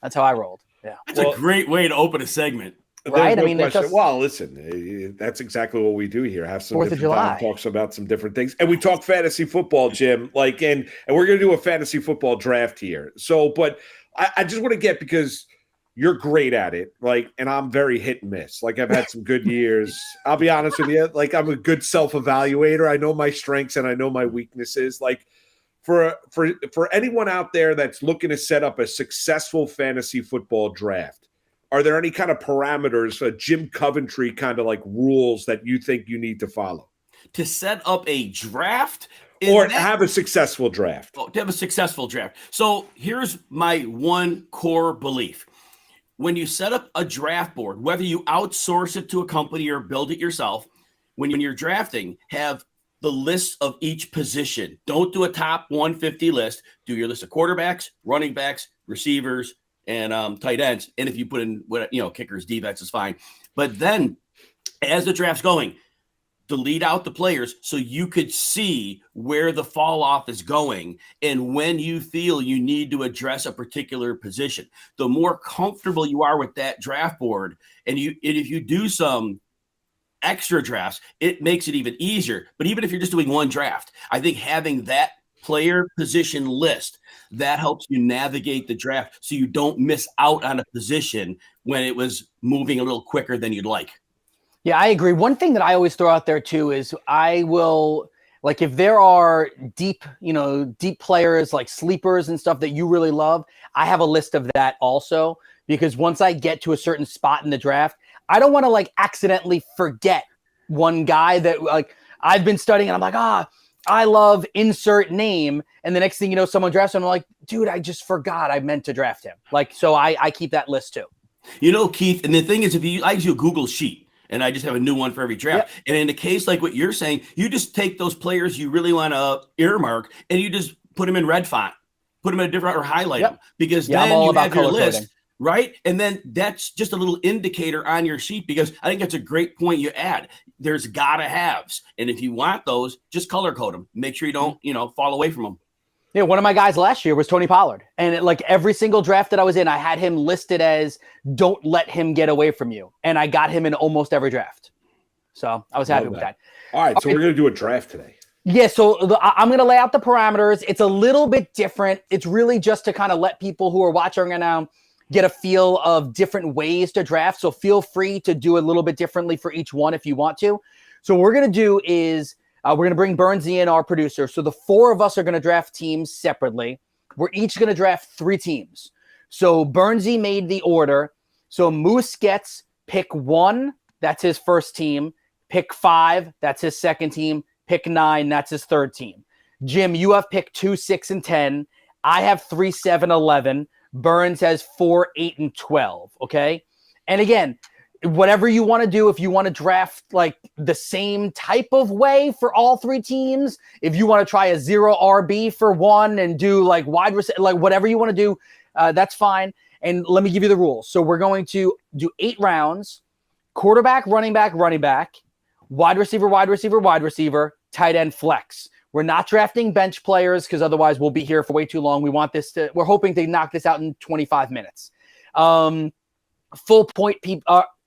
That's how I rolled. Yeah. That's a great way to open a segment. Right? No question. Well, listen, that's exactly what we do here. Have some 4th of July. Talks about some different things. And we talk fantasy football, Jim, and we're going to do a fantasy football draft here. So, but I just want to get, because you're great at it, and I'm very hit and miss. I've had some good years. I'll be honest with you. I'm a good self-evaluator. I know my strengths and I know my weaknesses. For anyone out there that's looking to set up a successful fantasy football draft, are there any kind of parameters, Jim Coventry kind of rules that you think you need to follow to set up a draft? Or have a successful draft? To have a successful draft. So here's my one core belief. When you set up a draft board, whether you outsource it to a company or build it yourself, when you're drafting, have the list of each position. Don't do a top 150 list. Do your list of quarterbacks, running backs, receivers, and tight ends. And if you put in kickers, D-backs is fine. But then as the draft's going, delete out the players so you could see where the fall off is going and when you feel you need to address a particular position. The more comfortable you are with that draft board, and if you do some extra drafts, it makes it even easier. But even if you're just doing one draft, I think having that player position list, that helps you navigate the draft so you don't miss out on a position when it was moving a little quicker than you'd like. Yeah, I agree. One thing that I always throw out there too is I will, like, if there are deep players like sleepers and stuff that you really love, I have a list of that also, because once I get to a certain spot in the draft, I don't want to like accidentally forget one guy that like I've been studying and I'm like, I love insert name. And the next thing you know, someone drafts him. I'm like, dude, I just forgot I meant to draft him. Like, so I keep that list too. You know, Keith, and the thing is, I use a Google Sheet, and I just have a new one for every draft. Yep. And in the case like what you're saying, you just take those players you really want to earmark, and you just put them in red font, put them in a different or highlight them, because then you have your list, coding. Right? And then that's just a little indicator on your sheet, because I think that's a great point you add. There's gotta haves, and if you want those, just color code them. Make sure you don't, fall away from them. Yeah, one of my guys last year was Tony Pollard. And like every single draft that I was in, I had him listed as don't let him get away from you. And I got him in almost every draft. So I was happy with that. All right, so we're going to do a draft today. Yeah, so I'm going to lay out the parameters. It's a little bit different. It's really just to kind of let people who are watching right now get a feel of different ways to draft. So feel free to do a little bit differently for each one if you want to. So what we're going to do is we're going to bring Burnsy in, our producer. So the four of us are going to draft teams separately. We're each going to draft 3 teams. So Burnsy made the order. So Moose gets pick 1. That's his first team. Pick 5. That's his second team. Pick 9. That's his third team. Jim, you have pick 2, 6, and 10. I have 3, 7, 11. Burns has 4, 8, and 12. Okay. And again, whatever you want to do, if you want to draft like the same type of way for all 3 teams, if you want to try a 0 RB for one and do like wide receiver, like whatever you want to do, that's fine. And let me give you the rules. So we're going to do 8 rounds: quarterback, running back, wide receiver, tight end, flex. We're not drafting bench players because otherwise we'll be here for way too long. We're hoping to knock this out in 25 minutes. Full point.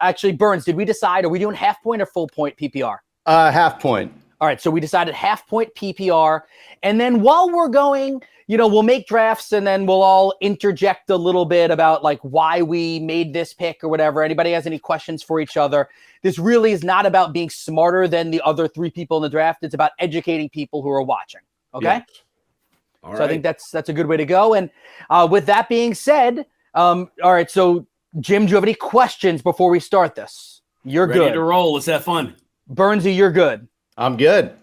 Actually, Burns, did we decide? Are we doing half point or full point PPR? Half point. All right. So we decided half point PPR. And then while we're going, we'll make drafts and then we'll all interject a little bit about like why we made this pick or whatever. Anybody has any questions for each other? This really is not about being smarter than the other 3 people in the draft. It's about educating people who are watching. Okay. Yeah. All right. I think that's a good way to go. And with that being said, all right. So Jim, do you have any questions before we start this? You're ready good. To roll. Let's have fun. Burnsy, you're good. I'm good.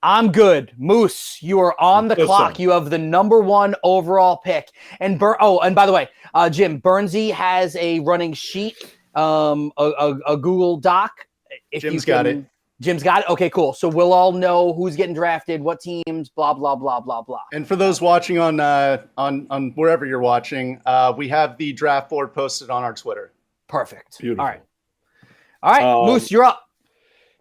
I'm good. Moose, you are on the clock. You have the number 1 overall pick. And and by the way, Jim, Burnsy has a running sheet, a Google Doc. Jim's got it. Jim's got it. Okay, cool. So we'll all know who's getting drafted, what teams, blah blah blah blah blah. And for those watching on wherever you're watching, we have the draft board posted on our Twitter. Perfect. Beautiful. All right, Moose, you're up.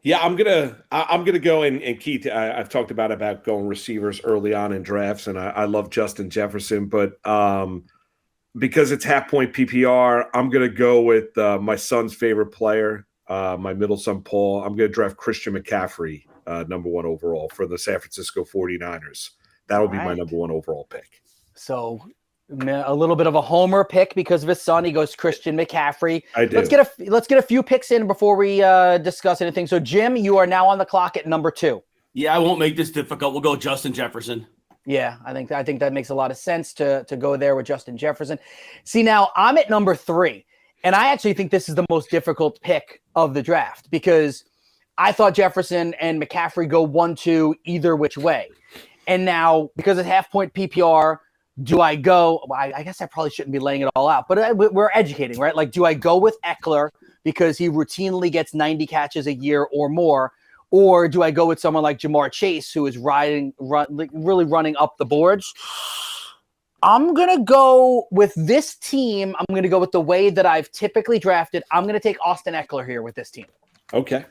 Yeah, I'm gonna go and Keith. I've talked about going receivers early on in drafts, and I love Justin Jefferson, but because it's half point PPR, I'm gonna go with my son's favorite player, my middle son Paul. I'm gonna draft Christian McCaffrey, number 1 overall for the San Francisco 49ers. That'll be my number 1 overall pick. So a little bit of a homer pick because of his son. He goes Christian McCaffrey. I do. Let's get a few picks in before we discuss anything. So Jim, you are now on the clock at number 2. Yeah, I won't make this difficult. We'll go Justin Jefferson. Yeah, I think that makes a lot of sense to go there with Justin Jefferson. See, now I'm at number 3, and I actually think this is the most difficult pick of the draft because I thought Jefferson and McCaffrey go 1-2 either which way. And now because it's half point PPR, do I go? Well, I guess I probably shouldn't be laying it all out, but we're educating, right? Like, do I go with Eckler because he routinely gets 90 catches a year or more? Or do I go with someone like Jamar Chase, who is really running up the boards? I'm going to go with this team. I'm going to go with the way that I've typically drafted. I'm going to take Austin Eckler here with this team. Okay.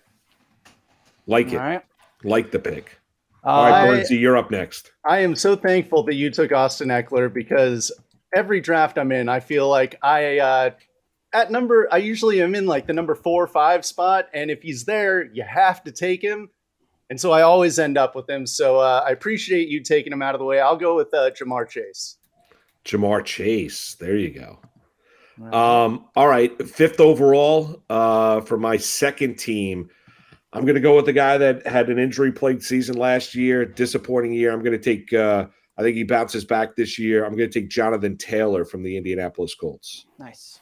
Like it. All right. Like the pick. All right, Burnsy, you're up next. I am so thankful that you took Austin Eckler because every draft I'm in, I feel like I I usually am in like the number 4 or 5 spot, and if he's there, you have to take him. And so I always end up with him. So I appreciate you taking him out of the way. I'll go with Jamar Chase. Jamar Chase. There you go. All right. 5th overall for my second team. I'm going to go with the guy that had an injury-plagued season last year, disappointing year. I'm going to take I think he bounces back this year. I'm going to take Jonathan Taylor from the Indianapolis Colts. Nice.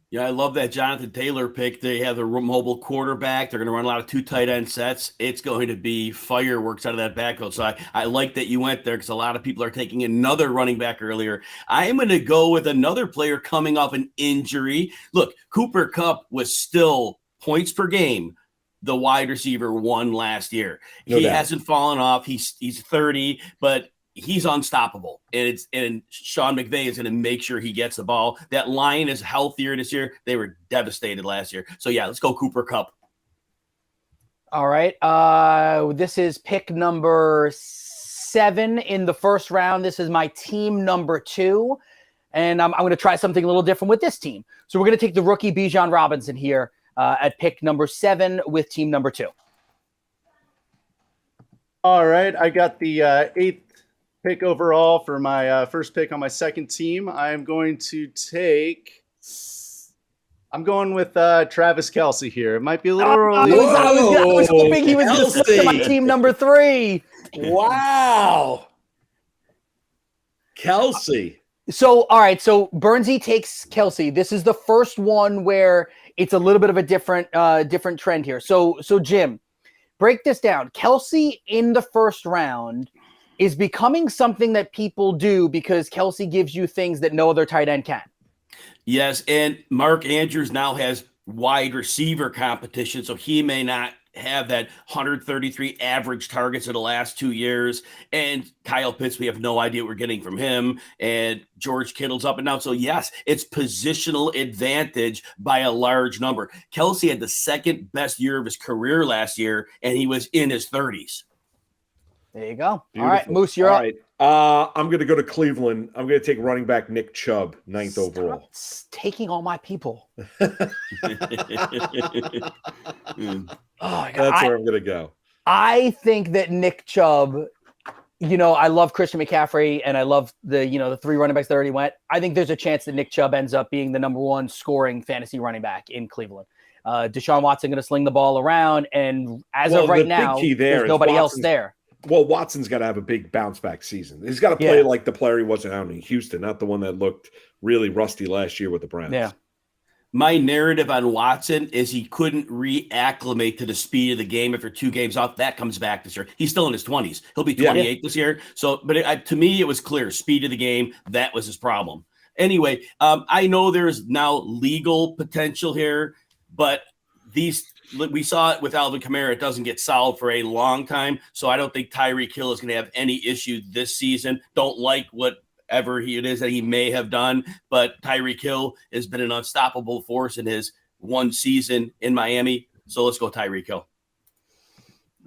Yeah, I love that Jonathan Taylor pick. They have a mobile quarterback. They're going to run a lot of 2 tight end sets. It's going to be fireworks out of that backfield. So I like that you went there because a lot of people are taking another running back earlier. I am going to go with another player coming off an injury. Look, Cooper Kupp was still points per game the wide receiver 1 last year. He hasn't fallen off. He's 30, but he's unstoppable. And Sean McVay is going to make sure he gets the ball. That line is healthier this year. They were devastated last year. So yeah, let's go Cooper Kupp. All right. This is pick number 7 in the first round. This is my team number 2. And I'm going to try something a little different with this team. So we're going to take the rookie Bijan Robinson here at pick number 7 with team number 2. All right. I got the 8th pick overall for my first pick on my second team. I'm going with Travis Kelce here. It might be a little early. I was hoping he was going to my team number 3. Wow. Kelce. So, all right. So Bernsey takes Kelce. This is the first one where it's a little bit of a different trend here. So Jim, break this down. Kelce in the first round is becoming something that people do because Kelce gives you things that no other tight end can. Yes, and Mark Andrews now has wide receiver competition, so he may not have that 133 average targets in the last 2 years. And Kyle Pitts, we have no idea what we're getting from him. And George Kittle's up and down. So yes, it's positional advantage by a large number. Kelce had the 2nd best year of his career last year, and he was in his 30s. There you go. Beautiful. All right, Moose, you're up. Right. I'm going to go to Cleveland. I'm going to take running back Nick Chubb, 9th overall. Taking all my people. Oh, my God. That's where I'm going to go. I think that Nick Chubb, I love Christian McCaffrey and I love the 3 running backs that already went. I think there's a chance that Nick Chubb ends up being the number 1 scoring fantasy running back in Cleveland. Deshaun Watson going to sling the ball around. And as of right now, there's nobody else there. Well, Watson's got to have a big bounce back season. He's got to play like the player he was in Houston, not the one that looked really rusty last year with the Browns. Yeah. My narrative on Watson is he couldn't reacclimate to the speed of the game after 2 games off. That comes back this year. He's still in his 20s. He'll be 28 this year. So, but to me, it was clear. Speed of the game, that was his problem. Anyway, I know there's now legal potential here, but we saw it with Alvin Kamara. It doesn't get solved for a long time. So I don't think Tyreek Hill is going to have any issue this season. Don't like whatever it is that he may have done, but Tyreek Hill has been an unstoppable force in his 1 season in Miami. So let's go Tyreek Hill.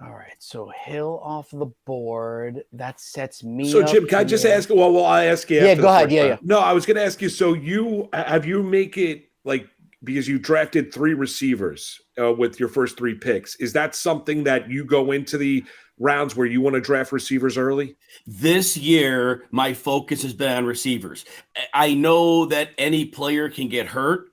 All right. So Hill off the board. That sets me So up Jim, can I just ask? Well, I'll ask you. Yeah, go ahead. Yeah. No, I was going to ask you. So you make it like, because you drafted 3 receivers with your first 3 picks. Is that something that you go into the rounds where you want to draft receivers early? This year, my focus has been on receivers. I know that any player can get hurt,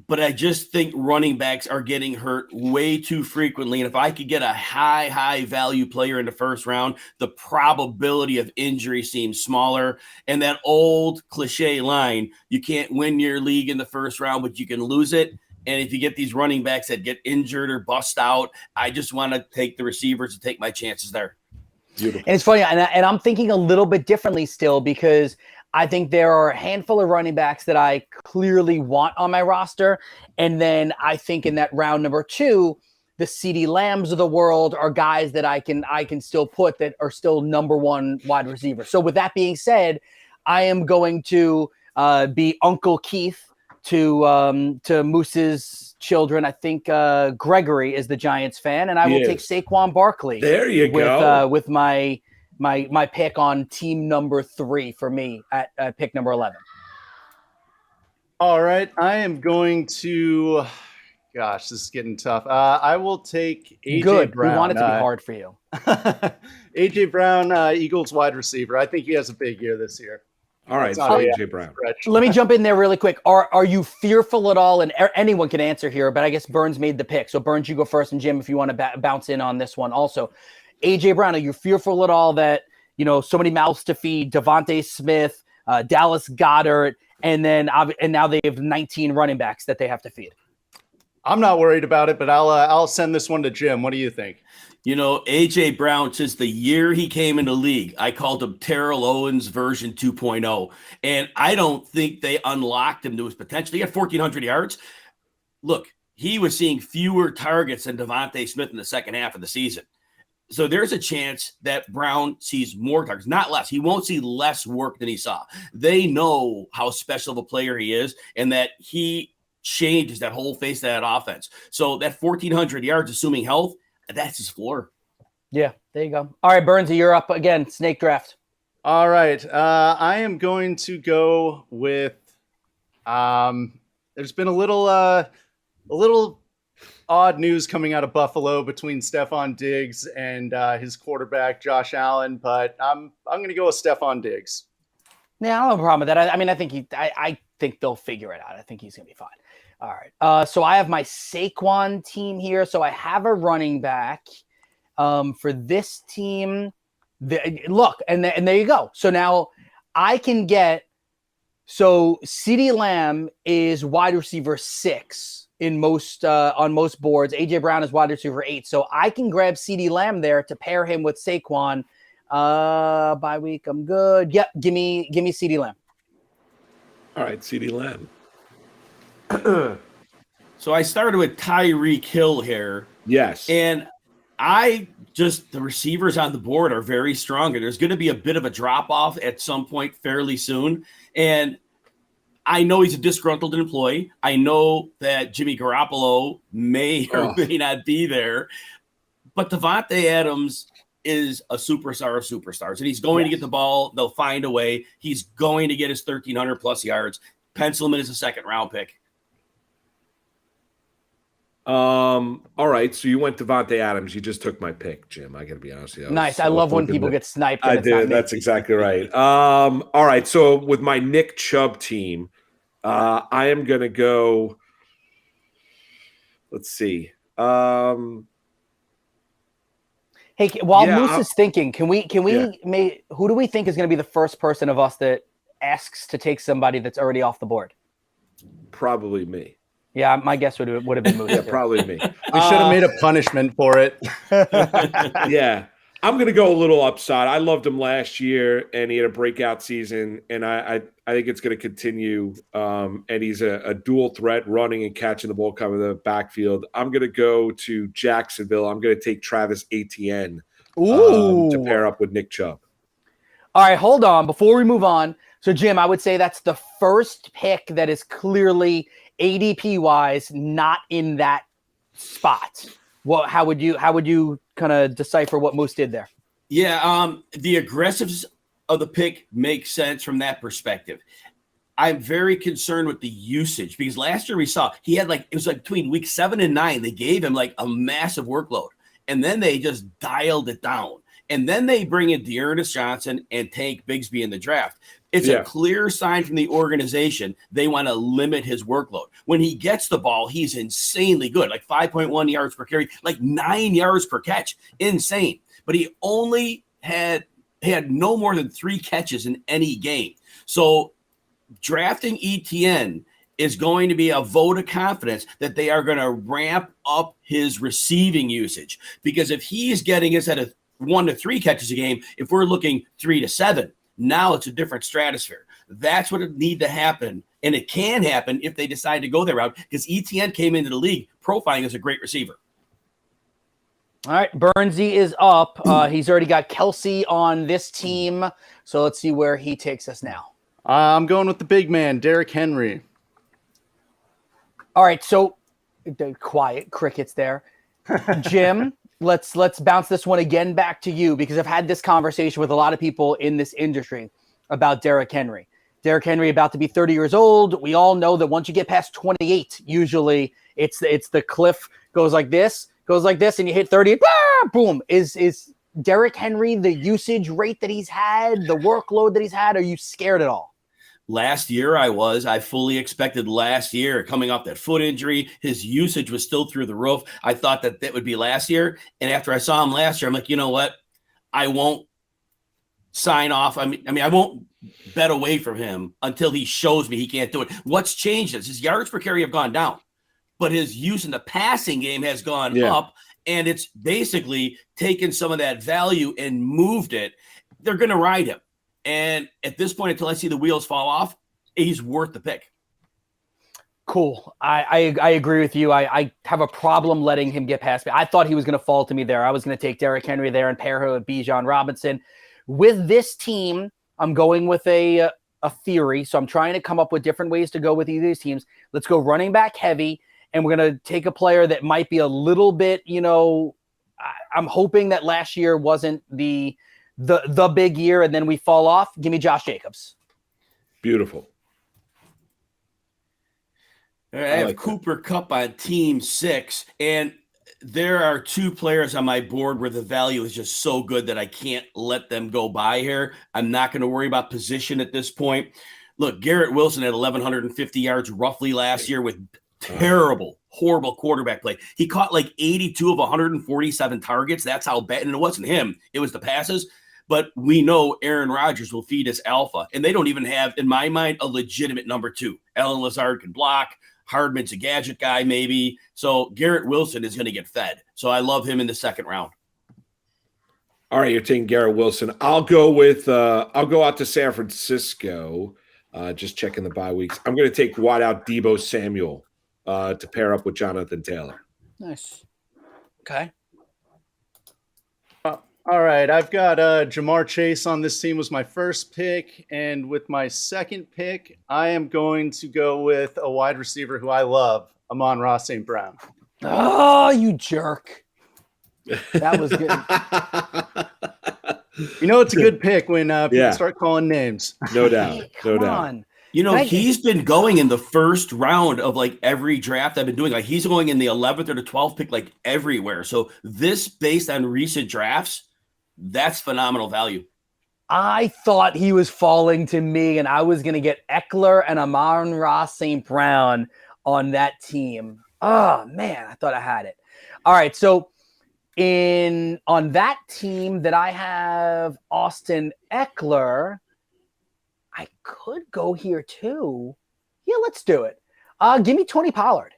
but I just think running backs are getting hurt way too frequently. And if I could get a high value player in the first round, the probability of injury seems smaller. And that old cliche line, you can't win your league in the first round, but you can lose it. And if you get these running backs that get injured or bust out, I just want to take the receivers and take my chances there. Beautiful. And it's funny, and I'm thinking a little bit differently still because I think there are a handful of running backs that I clearly want on my roster. And then I think in that round number 2, the CeeDee Lambs of the world are guys that I can still put that are still number 1 wide receiver. So with that being said, I am going to be Uncle Keith to Moose's children. I think Gregory is the Giants fan, and I will take Saquon Barkley. There you go. With my pick on team number 3 for me at pick number 11. All right, I am going to. Gosh, this is getting tough. I will take AJ Good. Brown. We want it to be hard for you. AJ Brown, Eagles wide receiver. I think he has a big year this year. All right, so AJ Brown. Let me jump in there really quick. Are you fearful at all? And anyone can answer here, but I guess Burns made the pick. So Burns, you go first, and Jim, if you want to bounce in on this one also. AJ Brown, are you fearful at all that, so many mouths to feed, Devontae Smith, Dallas Goedert, and now they have 19 running backs that they have to feed? I'm not worried about it, but I'll send this one to Jim. What do you think? AJ Brown, since the year he came in the league, I called him Terrell Owens version 2.0. And I don't think they unlocked him to his potential. He had 1,400 yards. Look, he was seeing fewer targets than Devontae Smith in the second half of the season. So there's a chance that Brown sees more targets, not less. He won't see less work than he saw. They know how special of a player he is and that he changes that whole face of that offense. So that 1,400 yards, assuming health, that's his floor. Yeah, there you go. All right, Burnsy, you're up again. Snake draft. All right. I am going to go with there's been a little odd news coming out of Buffalo between Stephon Diggs and his quarterback, Josh Allen, but I'm going to go with Stephon Diggs. Yeah, I don't have a problem with that. I think they'll figure it out. I think he's going to be fine. All right. So I have my Saquon team here. So I have a running back for this team. Look, and there you go. So now I can get – so CeeDee Lamb is wide receiver 6 in most on most boards. A.J. Brown is wide receiver 8. So I can grab CeeDee Lamb there to pair him with Saquon. Bye week, I'm good. Yep, give me CeeDee Lamb. All right, CeeDee Lamb. So I started with Tyreek Hill here. Yes. And the receivers on the board are very strong. And there's going to be a bit of a drop-off at some point fairly soon. And I know he's a disgruntled employee. I know that Jimmy Garoppolo may or may not be there. But Devontae Adams is a superstar of superstars. And he's going to get the ball. They'll find a way. He's going to get his 1,300-plus yards. Pencil him in as a second-round pick. All right, so you went Devontae Adams. You just took my pick, Jim. I got to be honest with you. Nice. I love when people get sniped. I did. That's exactly right. All right, so with my Nick Chubb team, I am going to go – let's see. Hey, while Moose is thinking, can we who do we think is going to be the first person of us that asks to take somebody that's already off the board? Probably me. Yeah, my guess would have been Moose. Yeah, probably me. We should have made a punishment for it. Yeah. I'm going to go a little upside. I loved him last year, and he had a breakout season, and I think it's going to continue. And he's a dual threat, running and catching the ball coming to the backfield. I'm going to go to Jacksonville. I'm going to take Travis Etienne to pair up with Nick Chubb. All right, hold on. Before we move on, so Jim, I would say that's the first pick that is clearly ADP-wise not in that spot. How would you kind of decipher what Moose did there? Yeah, the aggressiveness of the pick makes sense from that perspective. I'm very concerned with the usage because last year we saw he had it was between week 7 and 9, they gave him a massive workload, and then they just dialed it down. And then they bring in Dearness Johnson and Tank Bigsby in the draft. It's a clear sign from the organization they want to limit his workload. When he gets the ball, he's insanely good, 5.1 yards per carry, 9 yards per catch. Insane. But he only had no more than 3 catches in any game. So drafting Etienne is going to be a vote of confidence that they are going to ramp up his receiving usage. Because if he's getting us at a 1 to 3 catches a game, if we're looking 3 to 7, now it's a different stratosphere. That's what it need to happen. And it can happen if they decide to go that route because Etienne came into the league profiling as a great receiver. All right, Burnsy is up. He's already got Kelsey on this team. So let's see where he takes us now. I'm going with the big man, Derrick Henry. All right, so the quiet crickets there. Jim, let's bounce this one again back to you because I've had this conversation with a lot of people in this industry about Derrick Henry. Derrick Henry about to be 30 years old. We all know that once you get past 28, usually it's the cliff goes like this, and you hit 30, boom. Is Derrick Henry the usage rate that he's had, the workload that he's had? Are you scared at all? Last year, I fully expected last year, coming off that foot injury, his usage was still through the roof. I thought that would be last year. And after I saw him last year, I'm like, you know what? I won't sign off. I mean, I won't bet away from him until he shows me he can't do it. What's changed is his yards per carry have gone down, but his use in the passing game has gone up, and it's basically taken some of that value and moved it. They're going to ride him. And at this point, until I see the wheels fall off, he's worth the pick. Cool. I agree with you. I have a problem letting him get past me. I thought he was going to fall to me there. I was going to take Derrick Henry there and pair her with Bijan Robinson. With this team, I'm going with a theory. So I'm trying to come up with different ways to go with either of these teams. Let's go running back heavy, and we're going to take a player that might be a little bit, I'm hoping that last year wasn't the big year and then we fall off. Give me Josh Jacobs. Beautiful. I have Cooper Kupp on team 6, and there are 2 players on my board where the value is just so good that I can't let them go by here. I'm not going to worry about position at this point. Look, Garrett Wilson had 1,150 yards roughly last year with horrible quarterback play. He caught like 82 of 147 targets. That's how bad. And it wasn't him. It was the passes. But we know Aaron Rodgers will feed his alpha. And they don't even have, in my mind, a legitimate number 2. Allen Lazard can block. Hardman's a gadget guy, maybe. So Garrett Wilson is going to get fed. So I love him in the second round. All right, you're taking Garrett Wilson. I'll go out to San Francisco, just checking the bye weeks. I'm going to take wideout Deebo Samuel to pair up with Jonathan Taylor. Nice. Okay. All right, I've got Jamar Chase on this team was my first pick, and with my second pick, I am going to go with a wide receiver who I love, Amon-Ra St. Brown. Oh, you jerk. That was good. It's a good pick when people start calling names. No doubt. Come on. He's been going in the first round of like every draft I've been doing. Like he's going in the 11th or the 12th pick, like everywhere. So this, based on recent drafts, that's phenomenal value. I thought he was falling to me, and I was going to get Eckler and Amon-Ra St. Brown on that team. Oh, man, I thought I had it. All right, so on that team that I have Austin Eckler, I could go here too. Yeah, let's do it. Give me Tony Pollard.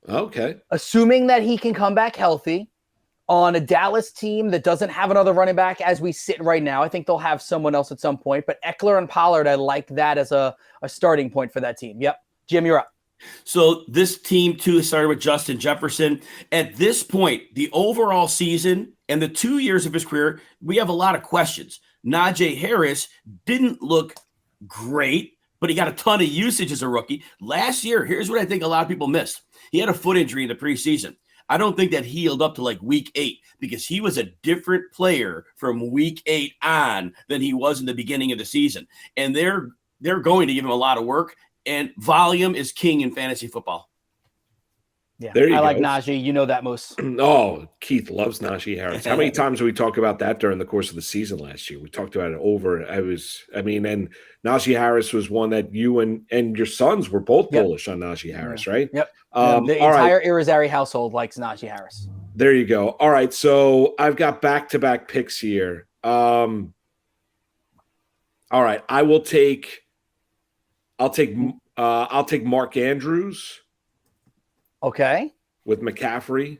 Okay. Assuming that he can come back healthy on a Dallas team that doesn't have another running back as we sit right now. I think they'll have someone else at some point, but Eckler and Pollard, I like that as a starting point for that team. Yep. Jim, you're up. So this team too started with Justin Jefferson. At this point, the overall season and the 2 years of his career, we have a lot of questions. Najee Harris didn't look great, but he got a ton of usage as a rookie. Last year, here's what I think a lot of people missed. He had a foot injury in the preseason. I don't think that healed up to like week 8 because he was a different player from week 8 on than he was in the beginning of the season. And they're going to give him a lot of work, and volume is king in fantasy football. Yeah, I like Najee. You know that, Moose. Oh, Keith loves Najee Harris. How many times did we talk about that during the course of the season last year? We talked about it over. And Najee Harris was one that you and your sons were both bullish on Najee Harris, right? Yep. The entire Irizarry household likes Najee Harris. There you go. All right, so I've got back-to-back picks here. All right, I'll take Mark Andrews. Okay. With McCaffrey.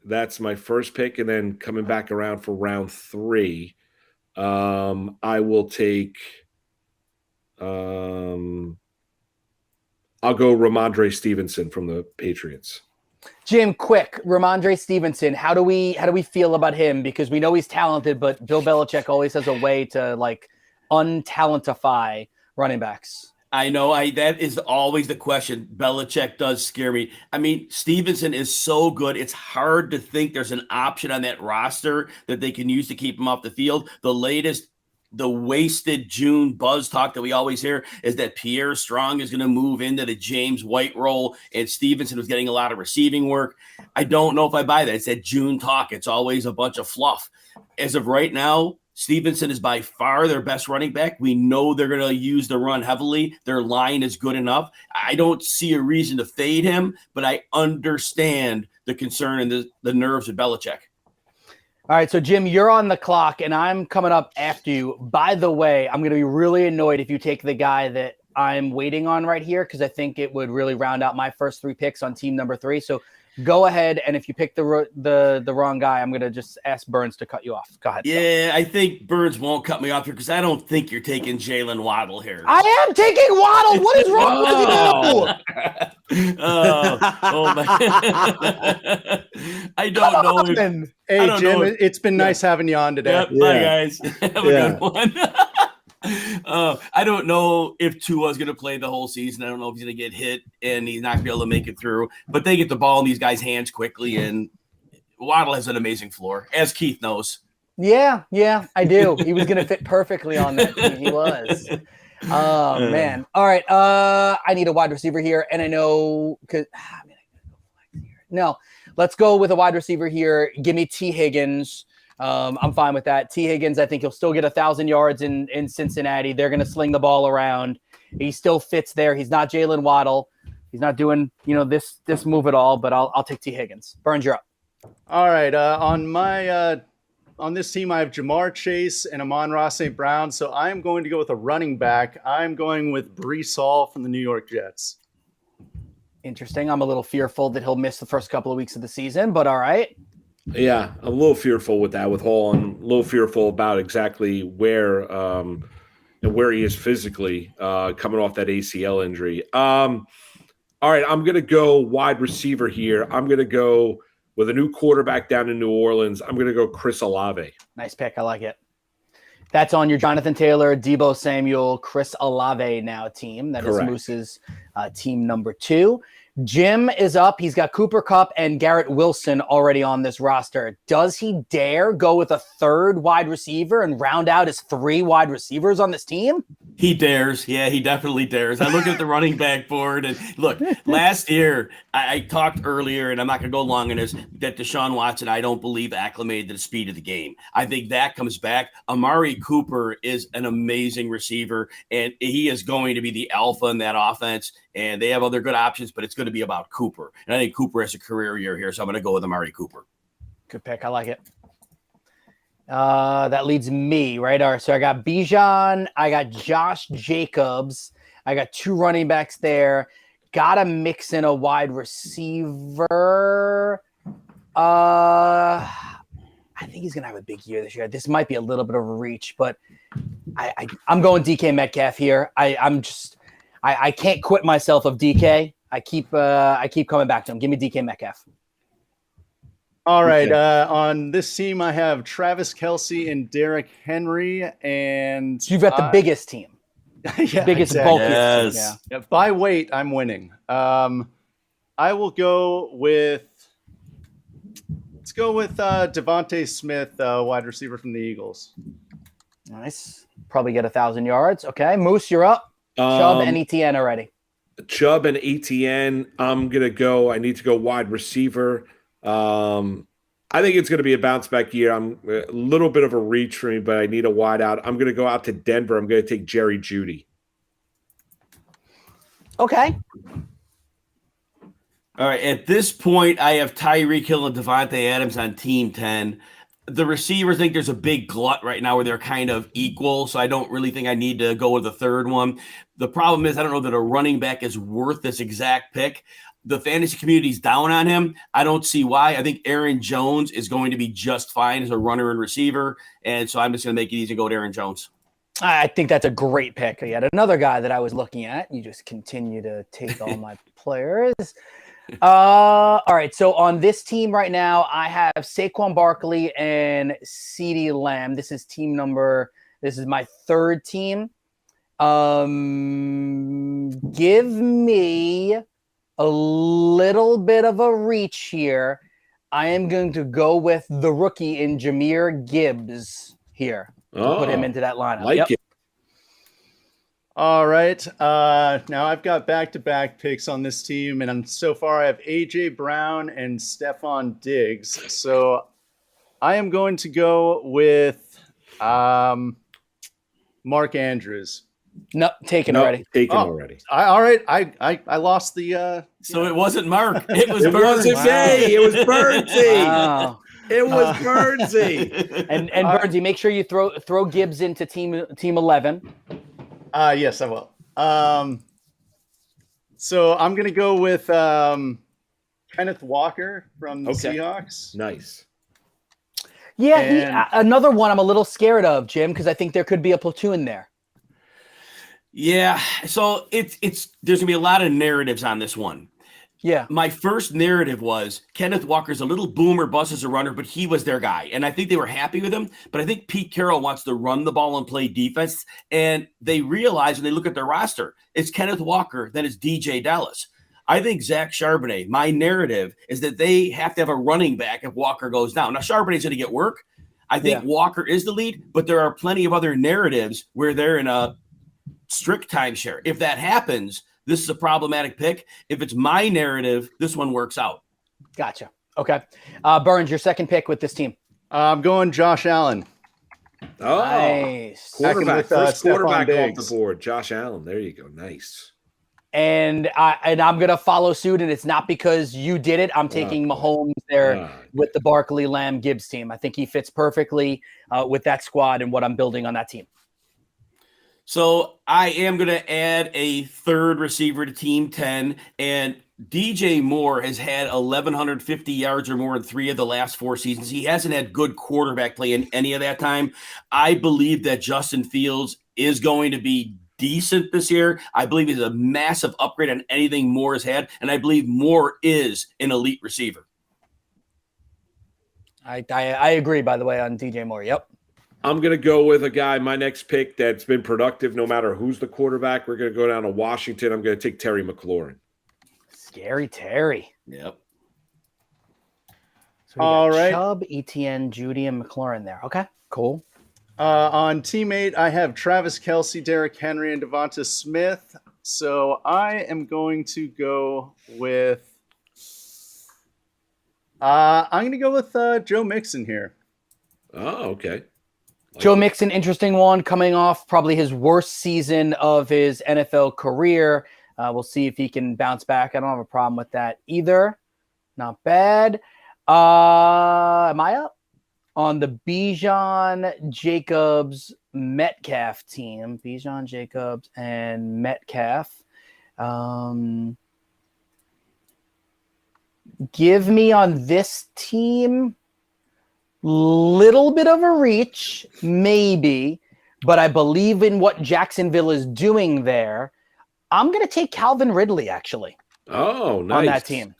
That's my first pick. And then coming back around for round 3, I will take I'll go Ramondre Stevenson from the Patriots. Jim, quick, Ramondre Stevenson, how do we feel about him? Because we know he's talented, but Bill Belichick always has a way to like untalentify running backs. I know. That is always the question. Belichick does scare me. I mean, Stevenson is so good. It's hard to think there's an option on that roster that they can use to keep him off the field. The latest the wasted June buzz talk that we always hear is that Pierre Strong is going to move into the James White role and Stevenson was getting a lot of receiving work. I don't know if I buy that. It's that June talk. It's always a bunch of fluff. As of right now, Stevenson is by far their best running back. We know they're going to use the run heavily. Their line is good enough. I don't see a reason to fade him, but I understand the concern and the nerves of Belichick. All right, so Jim, you're on the clock, and I'm coming up after you. By the way, I'm going to be really annoyed if you take the guy that I'm waiting on right here because I think it would really round out my first 3 picks on team number 3. So go ahead, and if you pick the wrong guy, I'm going to just ask Burns to cut you off. Go ahead. Yeah, I think Burns won't cut me off here because I don't think you're taking Jalen Waddle here. I am taking Waddle. What is wrong with you? Oh my! I don't know. Hey, Jim, it's been nice having you on today. Yep, bye, guys. Have a good one. I don't know if Tua's going to play the whole season. I don't know if he's going to get hit and he's not going to be able to make it through. But they get the ball in these guys' hands quickly, and Waddle has an amazing floor, as Keith knows. Yeah, I do. He was going to fit perfectly on that team. He was. Oh, man. All right, I need a wide receiver here, and I know because no. Let's go with a wide receiver here. Give me T. Higgins. I'm fine with that. T. Higgins, I think he'll still get 1,000 yards in Cincinnati. They're going to sling the ball around. He still fits there. He's not Jalen Waddle. He's not doing this move at all. But I'll take T. Higgins. Burns, you're up. All right. On this team, I have Jamar Chase and Amon-Ra St. Brown. So I'm going to go with a running back. I'm going with Breece Hall from the New York Jets. Interesting. I'm a little fearful that he'll miss the first couple of weeks of the season, but all right. Yeah, I'm a little fearful with that with Hall. I'm a little fearful about exactly where he is physically coming off that ACL injury. All right, I'm going to go wide receiver here. I'm going to go with a new quarterback down in New Orleans. I'm going to go Chris Olave. Nice pick. I like it. That's on your Jonathan Taylor, Deebo Samuel, Chris Olave now team. That Correct. is Moose's team number 2. Jim is up. He's got Cooper Kupp and Garrett Wilson already on this roster. Does he dare go with a 3rd wide receiver and round out his 3 wide receivers on this team? He dares. Yeah, he definitely dares. I look at the running back board and look, last year, I talked earlier, and I'm not going to go long on this, that Deshaun Watson, I don't believe, acclimated to the speed of the game. I think that comes back. Amari Cooper is an amazing receiver, and he is going to be the alpha in that offense, and they have other good options, but it's going to be about Cooper. And I think Cooper has a career year here, so I'm going to go with Amari Cooper. Good pick. I like it. That leads me, right? All right, so I got Bijan. I got Josh Jacobs. I got 2 running backs there. Got to mix in a wide receiver. I think he's going to have a big year this year. This might be a little bit of a reach, but I'm going DK Metcalf here. I can't quit myself of DK. I keep coming back to him. Give me DK Metcalf. All right. On this team, I have Travis Kelce and Derrick Henry. And you've got the biggest team. Yeah, biggest, exactly. bulkiest. Yes. Yeah. By weight, I'm winning. I will go with. Let's go with Devontae Smith, wide receiver from the Eagles. Nice. Probably get 1,000 yards. Okay, Moose, you're up. Chubb and ETN already. Chubb and ETN. I'm gonna go. I need to go wide receiver. I think it's going to be a bounce back year. I'm a little bit of a reach for me, but I need a wide out. I'm going to go out to Denver. I'm going to take Jerry Jeudy. Okay. All right. At this point, I have Tyreek Hill and Devontae Adams on team 10. The receivers think there's a big glut right now where they're kind of equal, so I don't really think I need to go with the 3rd one. The problem is I don't know that a running back is worth this exact pick. The fantasy community's down on him. I don't see why. I think Aaron Jones is going to be just fine as a runner and receiver, and so I'm just going to make it easy and go with Aaron Jones. I think that's a great pick. Yet another guy that I was looking at. You just continue to take all my players. All right, so on this team right now, I have Saquon Barkley and CeeDee Lamb. This is my 3rd team. Give me a little bit of a reach here. I am going to go with the rookie in Jahmyr Gibbs here. to put him into that lineup. Like it. All right. Now I've got back-to-back picks on this team, and so far I have A.J. Brown and Stephon Diggs. So I am going to go with Mark Andrews. No, taken already. Taken already. All right. I lost the. So it wasn't Mark. It was It wasn't me. It was Bernsey. Wow. It was Bernsey. And Bernsey, make sure you throw Gibbs into team 11. Yes, I will. So I'm gonna go with Kenneth Walker from the Seahawks. Nice. Yeah, another one I'm a little scared of, Jim, because I think there could be a platoon there. Yeah, so it's there's gonna be a lot of narratives on this one. Yeah. My first narrative was Kenneth Walker's a little boomer bust as a runner, but he was their guy. And I think they were happy with him. But I think Pete Carroll wants to run the ball and play defense. And they realize when they look at their roster, it's Kenneth Walker, then it's DJ Dallas. I think Zach Charbonnet, my narrative is that they have to have a running back if Walker goes down. Now, Charbonnet's going to get work. I think Walker is the lead, but there are plenty of other narratives where they're in a strict timeshare. If that happens, this is a problematic pick. If it's my narrative, this one works out. Gotcha. Okay. Burns, your second pick with this team. I'm going Josh Allen. Oh, nice. Quarterback. First quarterback off Diggs. the board. Josh Allen. There you go. Nice. And I'm going to follow suit, and it's not because you did it. I'm taking Mahomes there with the Barkley, Lamb, Gibbs team. I think he fits perfectly with that squad and what I'm building on that team. So I am going to add a third receiver to Team 10, and DJ Moore has had 1,150 yards or more in 3 of the last 4 seasons. He hasn't had good quarterback play in any of that time. I believe that Justin Fields is going to be decent this year. I believe he's a massive upgrade on anything Moore has had, and I believe Moore is an elite receiver. I agree, by the way, on DJ Moore. Yep. I'm going to go with a guy, my next pick, that's been productive no matter who's the quarterback. We're going to go down to Washington. I'm going to take Terry McLaurin. Scary Terry. Yep. So all right. Chubb, Etienne, Judy, and McLaurin there. Okay, cool. On teammate, I have Travis Kelce, Derrick Henry, and Devonta Smith. So I am going to go with I'm going to go with Joe Mixon here. Oh, okay. Joe Mixon, interesting one, coming off probably his worst season of his NFL career. We'll see if he can bounce back. I don't have a problem with that either. Not bad. Am I up? On the Bijan, Jacobs, Metcalf team. Bijan, Jacobs, and Metcalf. Give me on this team little bit of a reach, maybe, but I believe in what Jacksonville is doing there. I'm going to take Calvin Ridley, actually. Oh, nice. On that team.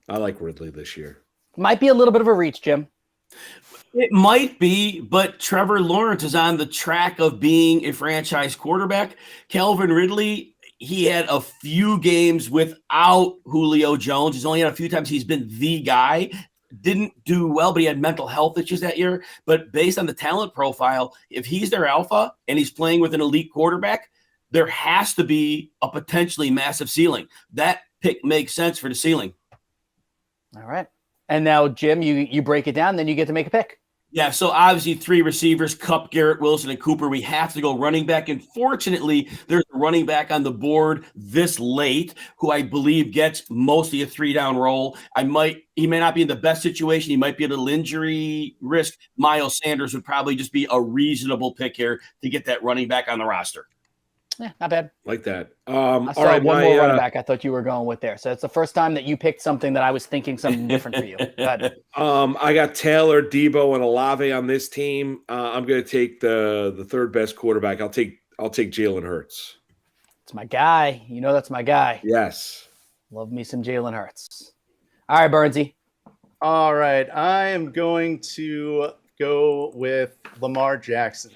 I like Ridley this year. Might be a little bit of a reach, Jim. It might be, but Trevor Lawrence is on the track of being a franchise quarterback. Calvin Ridley, he had a few games without Julio Jones. He's only had a few times he's been the guy. Didn't do well, but he had mental health issues that year. But based on the talent profile, if he's their alpha and he's playing with an elite quarterback, there has to be a potentially massive ceiling. That pick makes sense for the ceiling. All right. And now, Jim, you break it down, then you get to make a pick. Yeah, so obviously 3 receivers, Kupp, Garrett Wilson, and Cooper. We have to go running back. And fortunately, there's a running back on the board this late who I believe gets mostly a 3-down role. He may not be in the best situation. He might be a little injury risk. Miles Sanders would probably just be a reasonable pick here to get that running back on the roster. Yeah, not bad. Like that. I saw one more running back I thought you were going with there. So it's the first time that you picked something that I was thinking something different for you. I got Taylor, Debo, and Olave on this team. I'm going to take the third best quarterback. I'll take Jalen Hurts. It's my guy. You know that's my guy. Yes. Love me some Jalen Hurts. All right, Bernsey. All right. I am going to go with Lamar Jackson.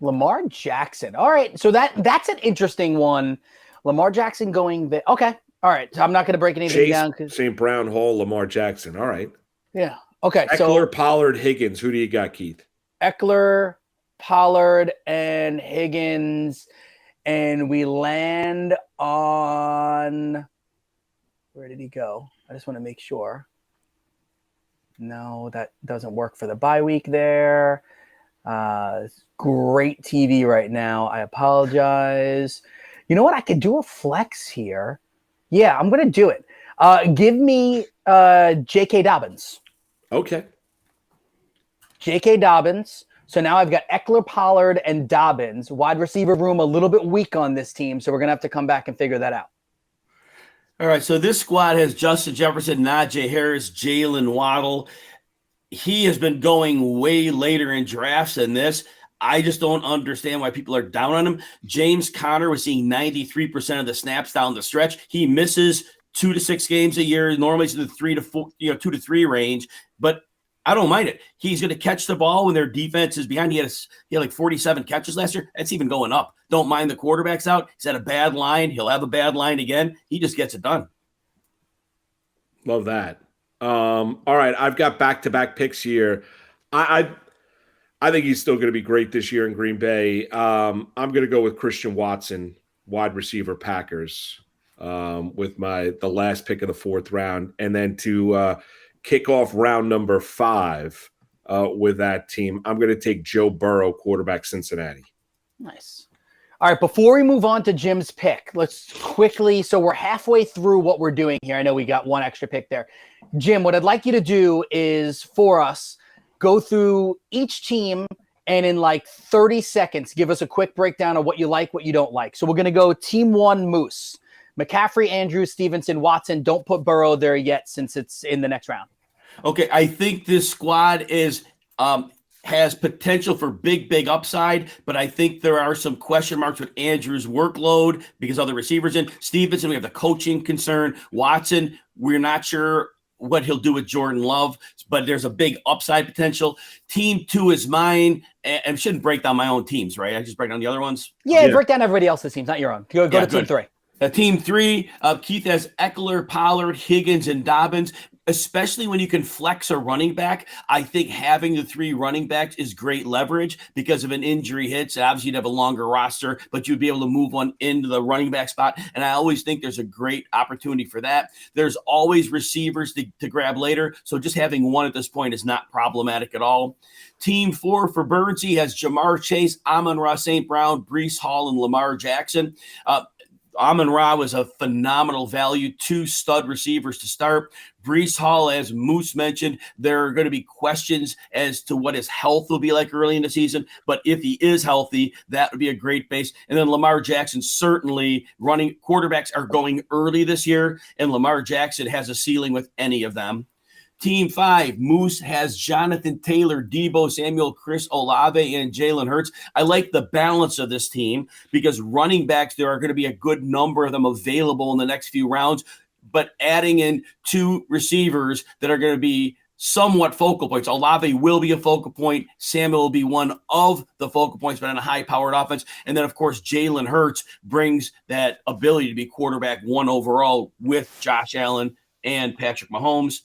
Lamar Jackson. All right. So that's an interesting one. Lamar Jackson going there. Okay. All right. So I'm not going to break anything down. St. Brown, Hall, Lamar Jackson. All right. Yeah. Okay. Eckler, Pollard, Higgins. Who do you got, Keith? Eckler, Pollard, and Higgins, and we land on, where did he go? I just want to make sure. No, that doesn't work for the bye week there. Great TV right now. I apologize. You know what? I could do a flex here. Yeah, I'm going to do it. Give me J.K. Dobbins. Okay. J.K. Dobbins. So now I've got Eckler, Pollard, and Dobbins. Wide receiver room a little bit weak on this team, so we're going to have to come back and figure that out. All right, so this squad has Justin Jefferson, Najee Harris, Jalen Waddle. He has been going way later in drafts than this. I just don't understand why people are down on him. James Conner was seeing 93% of the snaps down the stretch. He misses 2 to 6 games a year. Normally it's in the 3 to 4, 2 to 3 range, but I don't mind it. He's going to catch the ball when their defense is behind. He had like 47 catches last year. That's even going up. Don't mind the quarterbacks out. He's had a bad line. He'll have a bad line again. He just gets it done. Love that. All right, I've got back-to-back picks here. I think he's still going to be great this year in Green Bay. I'm going to go with Christian Watson, wide receiver Packers, with the last pick of the 4th round. And then to kick off round number 5 with that team, I'm going to take Joe Burrow, quarterback Cincinnati. Nice. All right, before we move on to Jim's pick, let's quickly, so we're halfway through what we're doing here. I know we got one extra pick there. Jim, what I'd like you to do is, for us, go through each team and in like 30 seconds, give us a quick breakdown of what you like, what you don't like. So we're going to go team 1, Moose. McCaffrey, Andrews, Stevenson, Watson. Don't put Burrow there yet since it's in the next round. Okay, I think this squad has potential for big upside, but I think there are some question marks with Andrews' workload because other receivers in. Stevenson, we have the coaching concern. Watson, we're not sure what he'll do with Jordan Love, but there's a big upside potential. Team 2 is mine, and shouldn't break down my own teams, right? I just break down the other ones? Yeah, break down everybody else's teams, not your own. Go to team 3. Team 3, Keith has Eckler, Pollard, Higgins, and Dobbins. Especially when you can flex a running back, I think having the 3 running backs is great leverage because if an injury hits, obviously you'd have a longer roster, but you'd be able to move one into the running back spot. And I always think there's a great opportunity for that. There's always receivers to grab later, so just having one at this point is not problematic at all. Team 4 for Burns, he has Jamar Chase, Amon-Ra St. Brown, Breece Hall, and Lamar Jackson. Amon-Ra was a phenomenal value, 2 stud receivers to start. Breece Hall, as Moose mentioned, there are going to be questions as to what his health will be like early in the season. But if he is healthy, that would be a great base. And then Lamar Jackson, certainly running quarterbacks are going early this year, and Lamar Jackson has a ceiling with any of them. Team 5, Moose has Jonathan Taylor, Deebo Samuel, Chris Olave, and Jalen Hurts. I like the balance of this team because running backs, there are going to be a good number of them available in the next few rounds, but adding in 2 receivers that are going to be somewhat focal points. Olave will be a focal point. Samuel will be one of the focal points, but on a high-powered offense. And then, of course, Jalen Hurts brings that ability to be quarterback 1 overall with Josh Allen and Patrick Mahomes.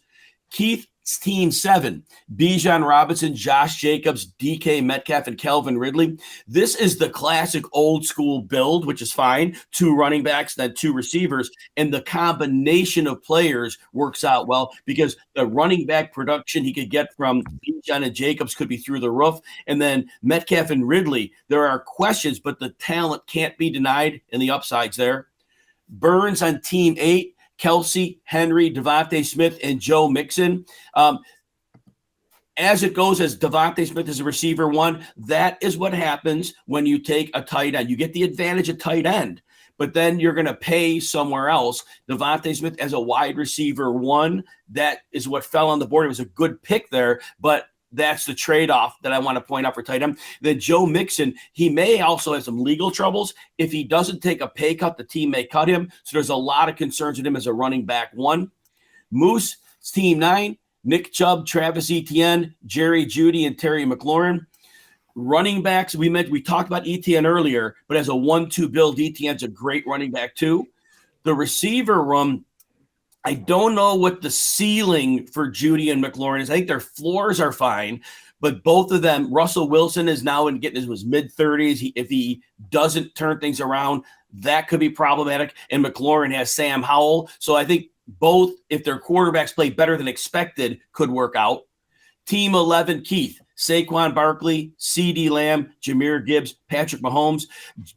Keith's team 7, Bijan Robinson, Josh Jacobs, DK Metcalf, and Calvin Ridley. This is the classic old school build, which is fine. 2 running backs, then 2 receivers. And the combination of players works out well because the running back production he could get from Bijan and Jacobs could be through the roof. And then Metcalf and Ridley, there are questions, but the talent can't be denied and the upside's there. Burns on team 8. Kelsey, Henry, Devontae Smith, and Joe Mixon. As it goes, as Devontae Smith is a receiver 1, that is what happens when you take a tight end. You get the advantage of tight end, but then you're going to pay somewhere else. Devontae Smith as a wide receiver 1, that is what fell on the board. It was a good pick there, but that's the trade-off that I want to point out for tight end. Then Joe Mixon, he may also have some legal troubles. If he doesn't take a pay cut, the team may cut him. So there's a lot of concerns with him as a running back 1. Moose, team 9, Nick Chubb, Travis Etienne, Jerry Jeudy, and Terry McLaurin. Running backs, we talked about Etienne earlier, but as a 1-2 build, Etienne's a great running back too. The receiver room, I don't know what the ceiling for Judy and McLaurin is. I think their floors are fine, but both of them, Russell Wilson is now getting into his mid-30s. If he doesn't turn things around, that could be problematic. And McLaurin has Sam Howell. So I think both, if their quarterbacks play better than expected, could work out. Team 11, Keith, Saquon Barkley, CeeDee Lamb, Jahmyr Gibbs, Patrick Mahomes.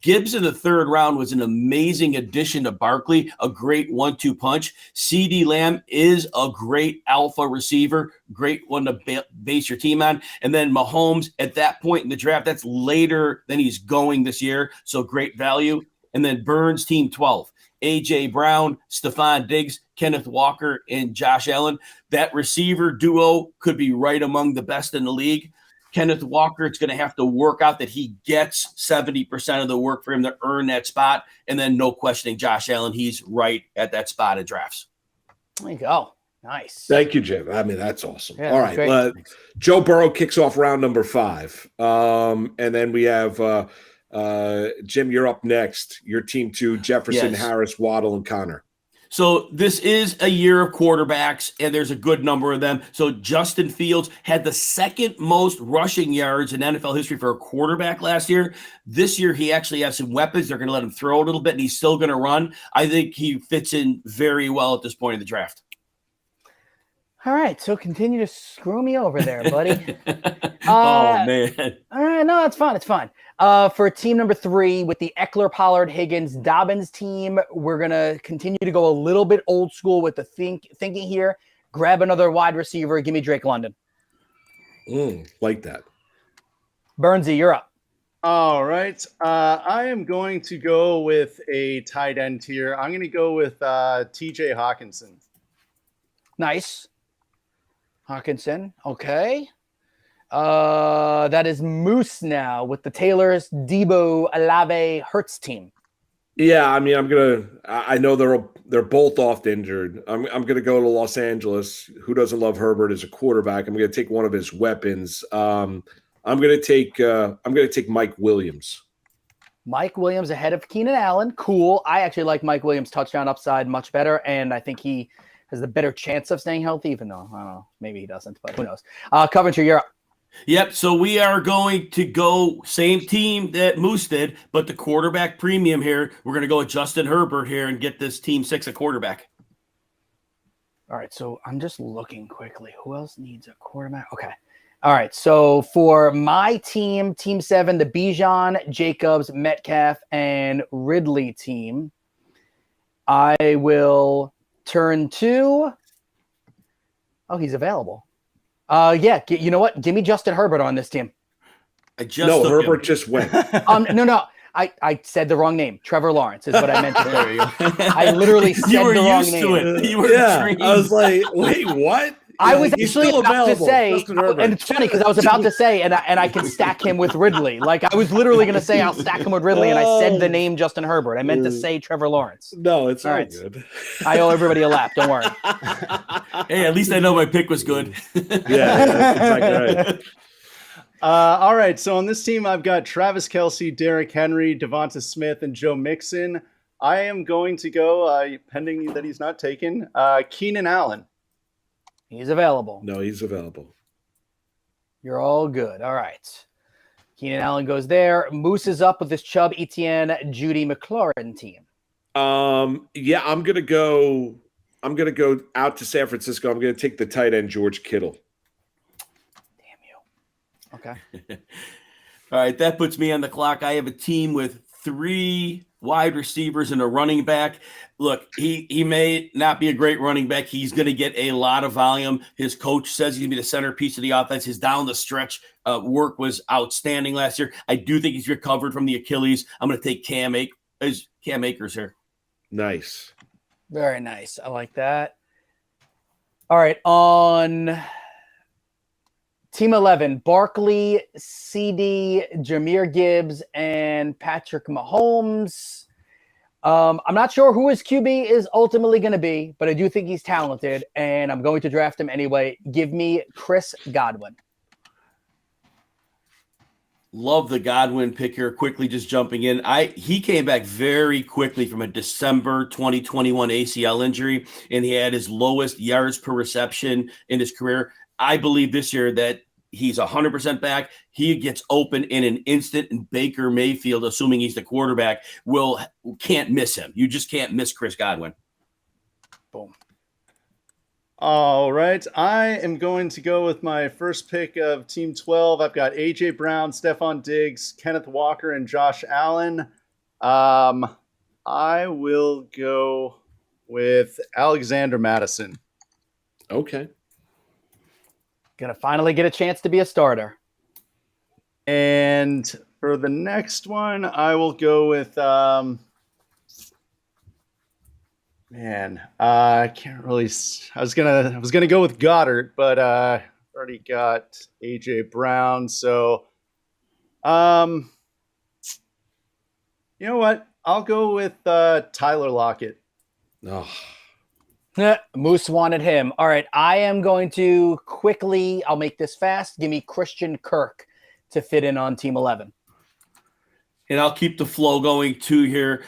Gibbs in the third round was an amazing addition to Barkley, a great 1-2 punch. CeeDee Lamb is a great alpha receiver, great one to base your team on. And then Mahomes at that point in the draft, that's later than he's going this year, so great value. And then Burns, team 12. A.J. Brown, Stephon Diggs, Kenneth Walker, and Josh Allen. That receiver duo could be right among the best in the league. Kenneth Walker, it's going to have to work out that he gets 70% of the work for him to earn that spot. And then no questioning Josh Allen. He's right at that spot in drafts. There you go. Nice. Thank you, Jim. I mean, that's awesome. Yeah, all right. Joe Burrow kicks off round number 5. And then we have Jim, you're up next. Your team 2, Jefferson, Yes. Harris, Waddle, and Connor. So this is a year of quarterbacks, and there's a good number of them. So Justin Fields had the second most rushing yards in NFL history for a quarterback last year. This year, he actually has some weapons. They're going to let him throw a little bit, and he's still going to run. I think he fits in very well at this point in the draft. All right, so continue to screw me over there, buddy. Oh, man. All right, no, it's fine. It's fine. For team number 3 with the Eckler, Pollard, Higgins, Dobbins team, we're going to continue to go a little bit old school with the thinking here. Grab another wide receiver. Give me Drake London. Like that. Burnsy, you're up. All right. I am going to go with a tight end here. I'm going to go with TJ Hawkinson. Nice. Hawkinson. Okay. That is Moose now with the Taylors, Debo, Olave, Hurts team. Yeah, I mean, I know they're both oft injured. I'm gonna go to Los Angeles. Who doesn't love Herbert as a quarterback? I'm gonna take one of his weapons. I'm gonna take Mike Williams. Mike Williams ahead of Keenan Allen. Cool. I actually like Mike Williams' touchdown upside much better, and I think he has the better chance of staying healthy, even though, I don't know, maybe he doesn't, but who knows. Coventry, you're up. Yep, so we are going to go same team that Moose did, but the quarterback premium here, we're going to go with Justin Herbert here and get this team 6 a quarterback. All right, so I'm just looking quickly. Who else needs a quarterback? Okay. All right, so for my team, team 7, the Bijan, Jacobs, Metcalf, and Ridley team, I will turn to – oh, he's available. Yeah, you know what? Give me Justin Herbert on this team. Herbert just went. No. I said the wrong name. Trevor Lawrence is what I meant to do. I literally said the wrong name. You were trained. I was like, wait, what? I was actually about to say, and it's funny because I was about to say, and I can stack him with Ridley. Like I was literally going to say I'll stack him with Ridley, and I said the name Justin Herbert. I meant to say Trevor Lawrence. No, it's all right. Good. I owe everybody a lap. Don't worry. Hey, at least I know my pick was good. Yeah, that's exactly right. All right, so on this team, I've got Travis Kelce, Derrick Henry, Devonta Smith, and Joe Mixon. I am going to go, pending that he's not taken, Keenan Allen. He's available. No, he's available. You're all good. All right. Keenan Allen goes there. Moose is up with this Chubb, Etienne, Judy, McLaurin team. Yeah, I'm gonna go out to San Francisco. I'm gonna take the tight end George Kittle. Okay. All right, that puts me on the clock. I have a team with 3 wide receivers and a running back. Look, he may not be a great running back. He's going to get a lot of volume. His coach says he's going to be the centerpiece of the offense. His down the stretch work was outstanding last year. I do think he's recovered from the Achilles. I'm going to take Cam Akers here. Nice. Very nice. I like that. All right, on Team 11, Barkley, CD, Jahmyr Gibbs, and Patrick Mahomes. I'm not sure who his QB is ultimately going to be, but I do think he's talented, and I'm going to draft him anyway. Give me Chris Godwin. Love the Godwin pick here. Quickly just jumping in. He came back very quickly from a December 2021 ACL injury, and he had his lowest yards per reception in his career. I believe this year that he's 100% back. He gets open in an instant, and Baker Mayfield, assuming he's the quarterback, can't miss him. You just can't miss Chris Godwin. Boom. All right. I am going to go with my first pick of Team 12. I've got A.J. Brown, Stephon Diggs, Kenneth Walker, and Josh Allen. I will go with Alexander Madison. Okay. Gonna finally get a chance to be a starter. And for the next one, I will go with I can't really. I was gonna go with Goddard, but already got AJ Brown. So, you know what? I'll go with Tyler Lockett. Oh. Moose wanted him. All right, I am going to quickly. I'll make this fast. Give me Christian Kirk to fit in on Team 11. And I'll keep the flow going too here.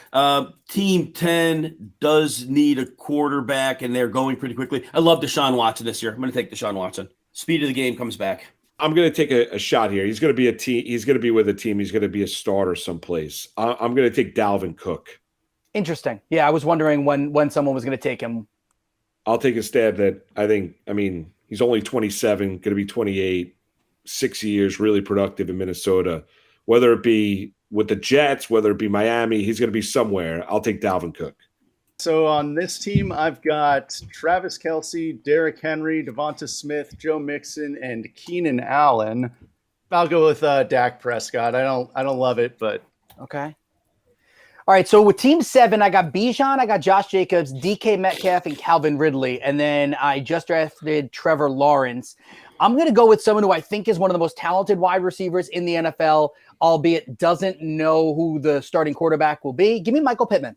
Team 10 does need a quarterback, and they're going pretty quickly. I love Deshaun Watson this year. I'm going to take Deshaun Watson. Speed of the game comes back. I'm going to take a shot here. He's going to be a team. He's going to be with a team. He's going to be a starter someplace. I'm going to take Dalvin Cook. Interesting. Yeah, I was wondering when someone was going to take him. I'll take a stab that he's only 27, going to be 28, 6 years, really productive in Minnesota. Whether it be with the Jets, whether it be Miami, he's going to be somewhere. I'll take Dalvin Cook. So on this team, I've got Travis Kelce, Derrick Henry, Devonta Smith, Joe Mixon, and Keenan Allen. I'll go with Dak Prescott. I don't love it, but okay. All right, so with Team 7, I got Bijan, I got Josh Jacobs, DK Metcalf, and Calvin Ridley, and then I just drafted Trevor Lawrence. I'm going to go with someone who I think is one of the most talented wide receivers in the NFL, albeit doesn't know who the starting quarterback will be. Give me Michael Pittman.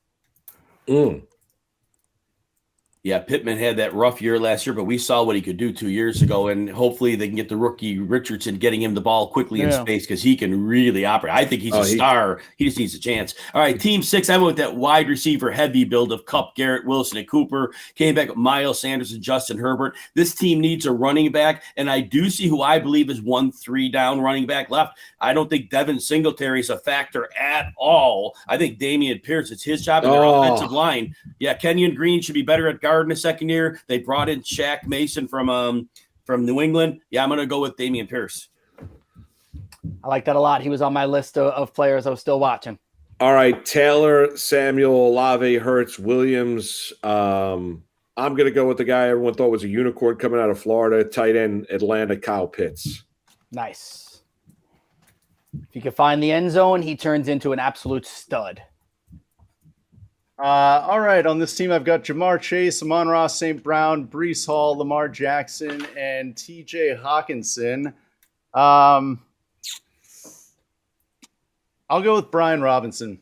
Yeah, Pittman had that rough year last year, but we saw what he could do 2 years ago, and hopefully they can get the rookie Richardson getting him the ball quickly in space because he can really operate. I think he's a star. He just needs a chance. All right, Team 6, I went with that wide receiver heavy build of Kupp, Garrett Wilson, and Cooper. Came back with Miles Sanders and Justin Herbert. This team needs a running back, and I do see who I believe is 1-3 down running back left. I don't think Devin Singletary is a factor at all. I think Damian Pierce, it's his job in their offensive line. Yeah, Kenyon Green should be better at guard in the second year. They brought in Shaq Mason from New England. Yeah, I'm going to go with Damian Pierce. I like that a lot. He was on my list of players I was still watching. All right, Taylor, Samuel, Olave, Hurts, Williams. I'm going to go with the guy everyone thought was a unicorn coming out of Florida, tight end, Atlanta, Kyle Pitts. Nice. If you can find the end zone, he turns into an absolute stud. All right, on this team, I've got Jamar Chase, Amon-Ra St. Brown, Breece Hall, Lamar Jackson, and TJ Hawkinson. I'll go with Brian Robinson.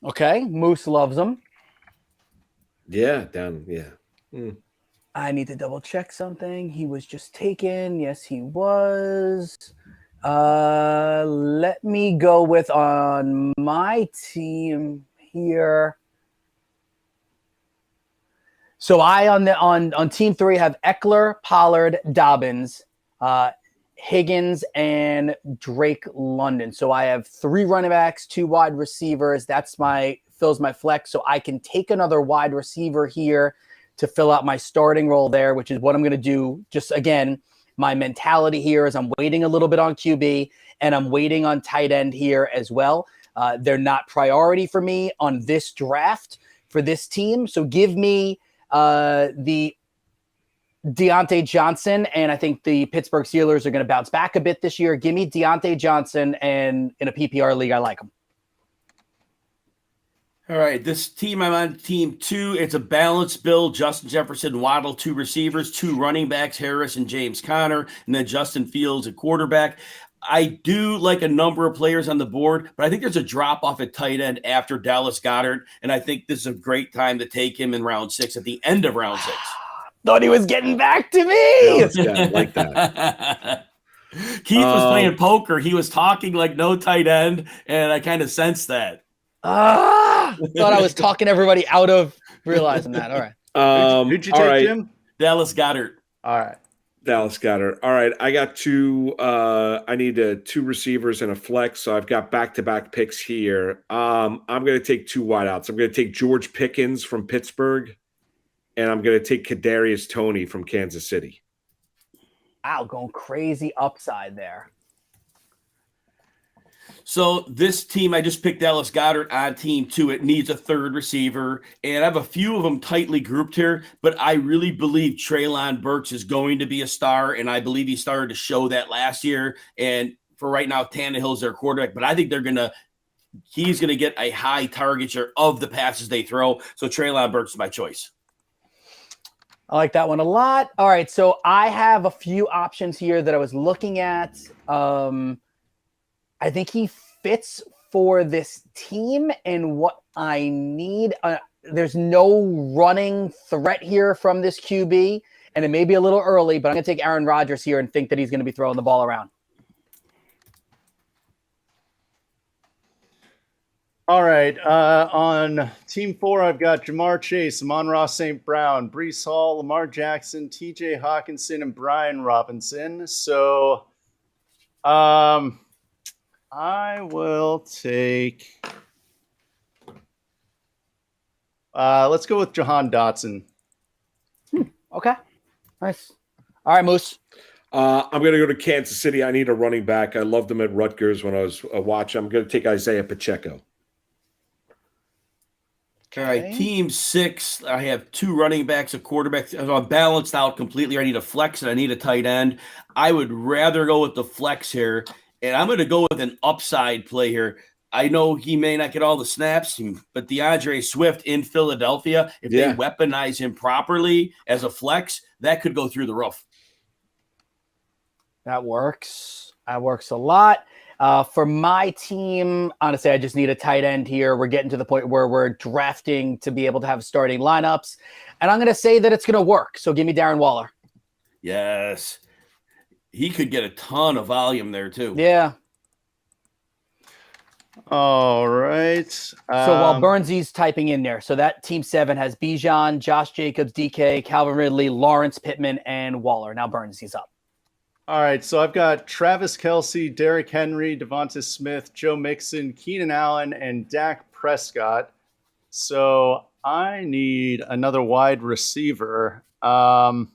Okay, Moose loves him. Yeah. I need to double check something. He was just taken. Yes, he was. Let me go with on my team here. So I on Team 3 have Eckler, Pollard, Dobbins, Higgins, and Drake London. So I have 3 running backs, 2 wide receivers. That's fills my flex. So I can take another wide receiver here to fill out my starting role there, which is what I'm going to do. Just again, my mentality here is I'm waiting a little bit on QB and I'm waiting on tight end here as well. They're not priority for me on this draft for this team. So give me the Deontay Johnson, and I think the Pittsburgh Steelers are going to bounce back a bit this year. Give me Deontay Johnson, and in a PPR league, I like him. All right, this team, I'm on Team 2. It's a balanced build. Justin Jefferson, Waddle, 2 receivers, 2 running backs, Harris and James Conner, and then Justin Fields, a quarterback. I do like a number of players on the board, but I think there's a drop-off at tight end after Dallas Goedert, and I think this is a great time to take him in round 6, at the end of round 6. Thought he was getting back to me. Yeah, like that. Keith was playing poker. He was talking like no tight end, and I kind of sensed that. Thought I was talking everybody out of realizing that. All right. Who'd you take, Jim? Dallas Goedert. All right. Dallas Goedert. All right. I got two. I need two receivers and a flex. So I've got back-to-back picks here. I'm going to take two wideouts. I'm going to take George Pickens from Pittsburgh, and I'm going to take Kadarius Toney from Kansas City. Wow, going crazy upside there. So this team, I just picked Dallas Goedert on team 2. It needs a third receiver, and I have a few of them tightly grouped here, but I really believe Treylon Burks is going to be a star, and I believe he started to show that last year. And for right now, Tannehill's their quarterback, but I think he's going to get a high target share of the passes they throw. So Treylon Burks is my choice. I like that one a lot. All right, so I have a few options here that I was looking at. I think he fits for this team and what I need. There's no running threat here from this QB, and it may be a little early, but I'm going to take Aaron Rodgers here and think that he's going to be throwing the ball around. All right. On team 4, I've got Jamar Chase, Amon-Ra St. Brown, Breece Hall, Lamar Jackson, TJ Hawkinson, and Brian Robinson. So I will take let's go with Jahan Dotson. Okay. Nice. All right, Moose. I'm going to go to Kansas City. I need a running back. I loved him at Rutgers when I was watching. I'm going to take Isaiah Pacheco. All right, team 6, I have 2 running backs, a quarterback. I'm balanced out completely. I need a flex and I need a tight end. I would rather go with the flex here, and I'm going to go with an upside play here. I know he may not get all the snaps, but DeAndre Swift in Philadelphia, if they weaponize him properly as a flex, that could go through the roof. That works. That works a lot. For my team, honestly, I just need a tight end here. We're getting to the point where we're drafting to be able to have starting lineups. And I'm going to say that it's going to work. So give me Darren Waller. Yes. He could get a ton of volume there, too. Yeah. All right. So while Burnsy's typing in there, so that team 7 has Bijan, Josh Jacobs, DK, Calvin Ridley, Lawrence Pittman, and Waller. Now Burnsy's up. All right, so I've got Travis Kelce, Derrick Henry, Devonta Smith, Joe Mixon, Keenan Allen, and Dak Prescott. So I need another wide receiver. I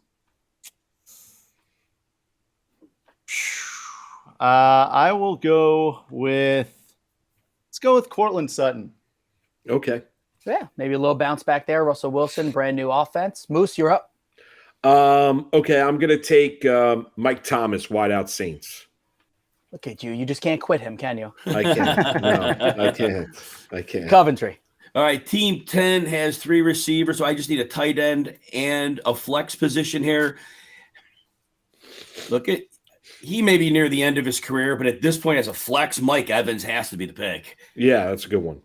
will go with, let's go with Cortland Sutton. Okay. Yeah, maybe a little bounce back there. Russell Wilson, brand new offense. Moose, you're up. Okay, I'm going to take Mike Thomas, wideout Saints. Look at you. You just can't quit him, can you? I can't. No, I can't. Coventry. All right, team 10 has 3 receivers, so I just need a tight end and a flex position here. He may be near the end of his career, but at this point as a flex, Mike Evans has to be the pick. Yeah, that's a good one.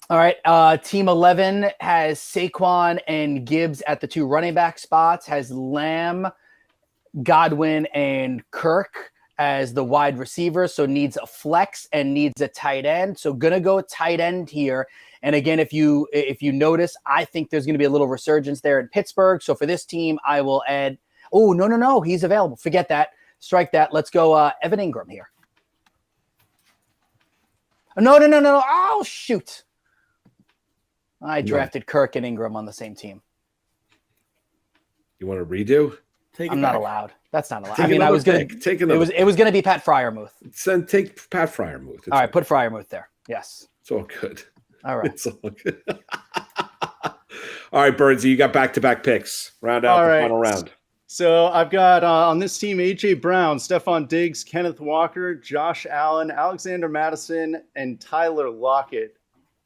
All right, team 11 has Saquon and Gibbs at the 2 running back spots, has Lamb, Godwin, and Kirk as the wide receivers, so needs a flex and needs a tight end. So going to go tight end here. And again, if you notice, I think there's going to be a little resurgence there in Pittsburgh. So for this team, I will add, no, he's available. Forget that. Strike that. Let's go Evan Ingram here. No. Oh, shoot. I drafted Kirk and Ingram on the same team. You want to redo? I'm not allowed. That's not allowed. I was going to take another. It was going to be Pat Fryermuth. Then take Pat Fryermuth. All right, put Fryermuth there. Yes. It's all good. All right. It's all good. All right, Birdsey, you got back-to-back picks. Round out the final round. So I've got on this team A.J. Brown, Stephon Diggs, Kenneth Walker, Josh Allen, Alexander Madison, and Tyler Lockett.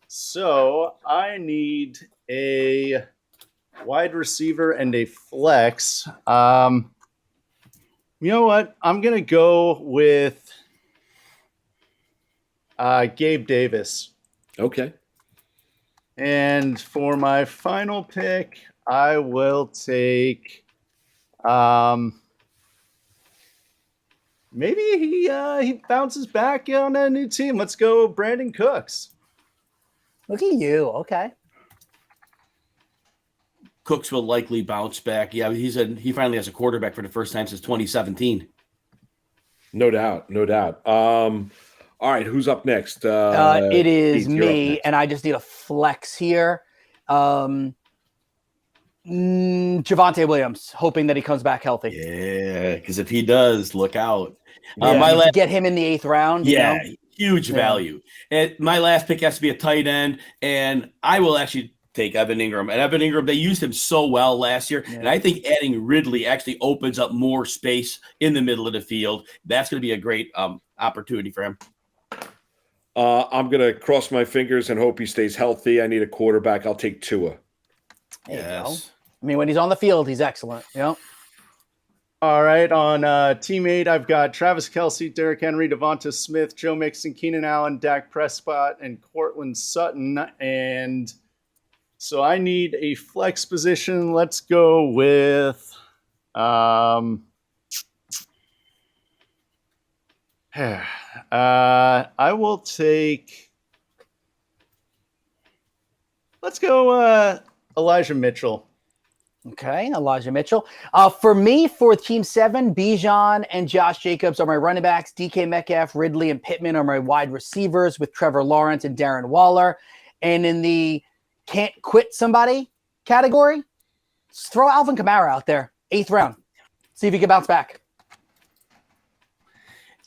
So I need a wide receiver and a flex. You know what? I'm going to go with Gabe Davis. Okay. And for my final pick, I will take maybe he bounces back on a new team. Let's go Brandon Cooks. Look at you. Okay. Cooks will likely bounce back. Yeah, he finally has a quarterback for the first time since 2017. No doubt. All right, who's up next? It is Pete, you're up me, next. and I just need a flex here. Javonte Williams, hoping that he comes back healthy. Yeah, because if he does, look out. To get him in the 8th round. Yeah, you know? huge value. And my last pick has to be a tight end, and I will actually take Evan Ingram. And Evan Ingram, they used him so well last year, and I think adding Ridley actually opens up more space in the middle of the field. That's going to be a great opportunity for him. I'm going to cross my fingers and hope he stays healthy. I need a quarterback. I'll take Tua. There you go. I mean, when he's on the field, he's excellent. All right, on teammate, I've got Travis Kelce, Derrick Henry, Devonta Smith, Joe Mixon, Keenan Allen, Dak Prescott, and Cortland Sutton. And so I need a flex position. Let's go with I will take. Let's go Elijah Mitchell. Okay, Elijah Mitchell. For me, for Team 7, Bijan and Josh Jacobs are my running backs. DK Metcalf, Ridley, and Pittman are my wide receivers with Trevor Lawrence and Darren Waller. And in the can't quit somebody category, just throw Alvin Kamara out there, 8th round. See if he can bounce back.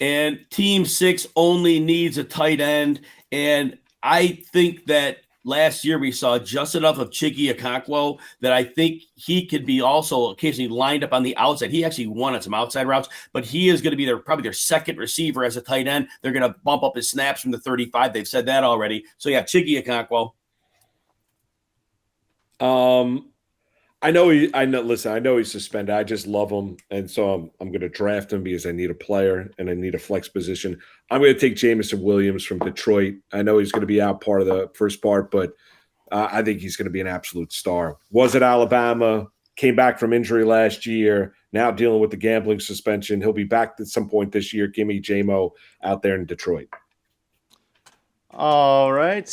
And Team 6 only needs a tight end. And I think that last year we saw just enough of Chiggy Okonkwo that I think he could be also occasionally lined up on the outside. He actually won on some outside routes, but he is going to be probably their second receiver as a tight end. They're going to bump up his snaps from the 35. They've said that already. So yeah, Chiggy Okonkwo. I know he's suspended. I just love him. And so I'm going to draft him because I need a player and I need a flex position. I'm going to take Jameson Williams from Detroit. I know he's going to be out part of the first part, but I think he's going to be an absolute star. Was at Alabama, came back from injury last year, now dealing with the gambling suspension. He'll be back at some point this year. Give me JMO out there in Detroit. All right.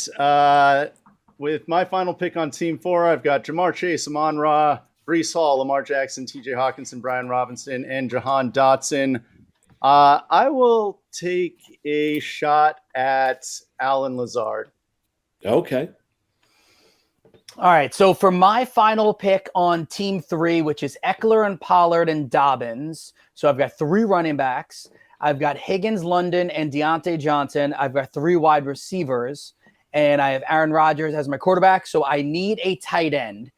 With my final pick on Team 4, I've got Jamar Chase, Amon Ra, Breece Hall, Lamar Jackson, TJ Hawkinson, Brian Robinson, and Jahan Dotson. I will take a shot at Alan Lazard. Okay. All right. So for my final pick on Team 3, which is Eckler and Pollard and Dobbins. So I've got 3 running backs. I've got Higgins, London, and Deontay Johnson. I've got 3 wide receivers. And I have Aaron Rodgers as my quarterback, so I need a tight end.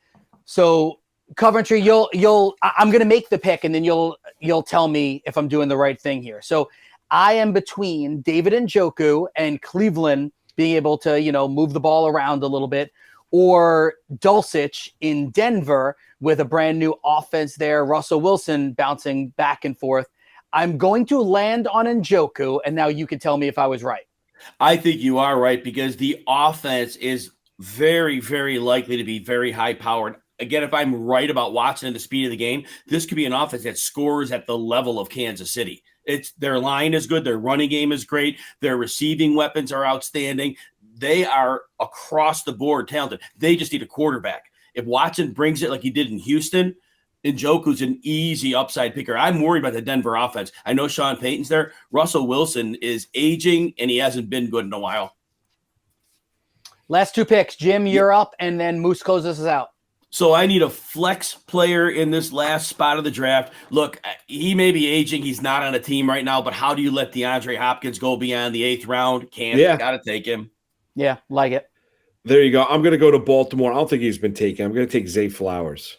So Coventry, I'm going to make the pick, and then you'll tell me if I'm doing the right thing here. So I am between David Njoku and Cleveland being able to, move the ball around a little bit, or Dulcich in Denver with a brand new offense there. Russell Wilson bouncing back and forth. I'm going to land on Njoku, and now you can tell me if I was right. I think you are right because the offense is very, very likely to be very high powered. Again, if I'm right about Watson and the speed of the game, this could be an offense that scores at the level of Kansas City. Their line is good. Their running game is great. Their receiving weapons are outstanding. They are across the board talented. They just need a quarterback. If Watson brings it like he did in Houston, Njoku's an easy upside picker. I'm worried about the Denver offense. I know Sean Payton's there. Russell Wilson is aging, and he hasn't been good in a while. Last 2 picks. Jim, you're up, and then Moose closes us out. So I need a flex player in this last spot of the draft. Look, he may be aging. He's not on a team right now, but how do you let DeAndre Hopkins go beyond the 8th round? Got to take him. Yeah, like it. There you go. I'm going to go to Baltimore. I don't think he's been taken. I'm going to take Zay Flowers.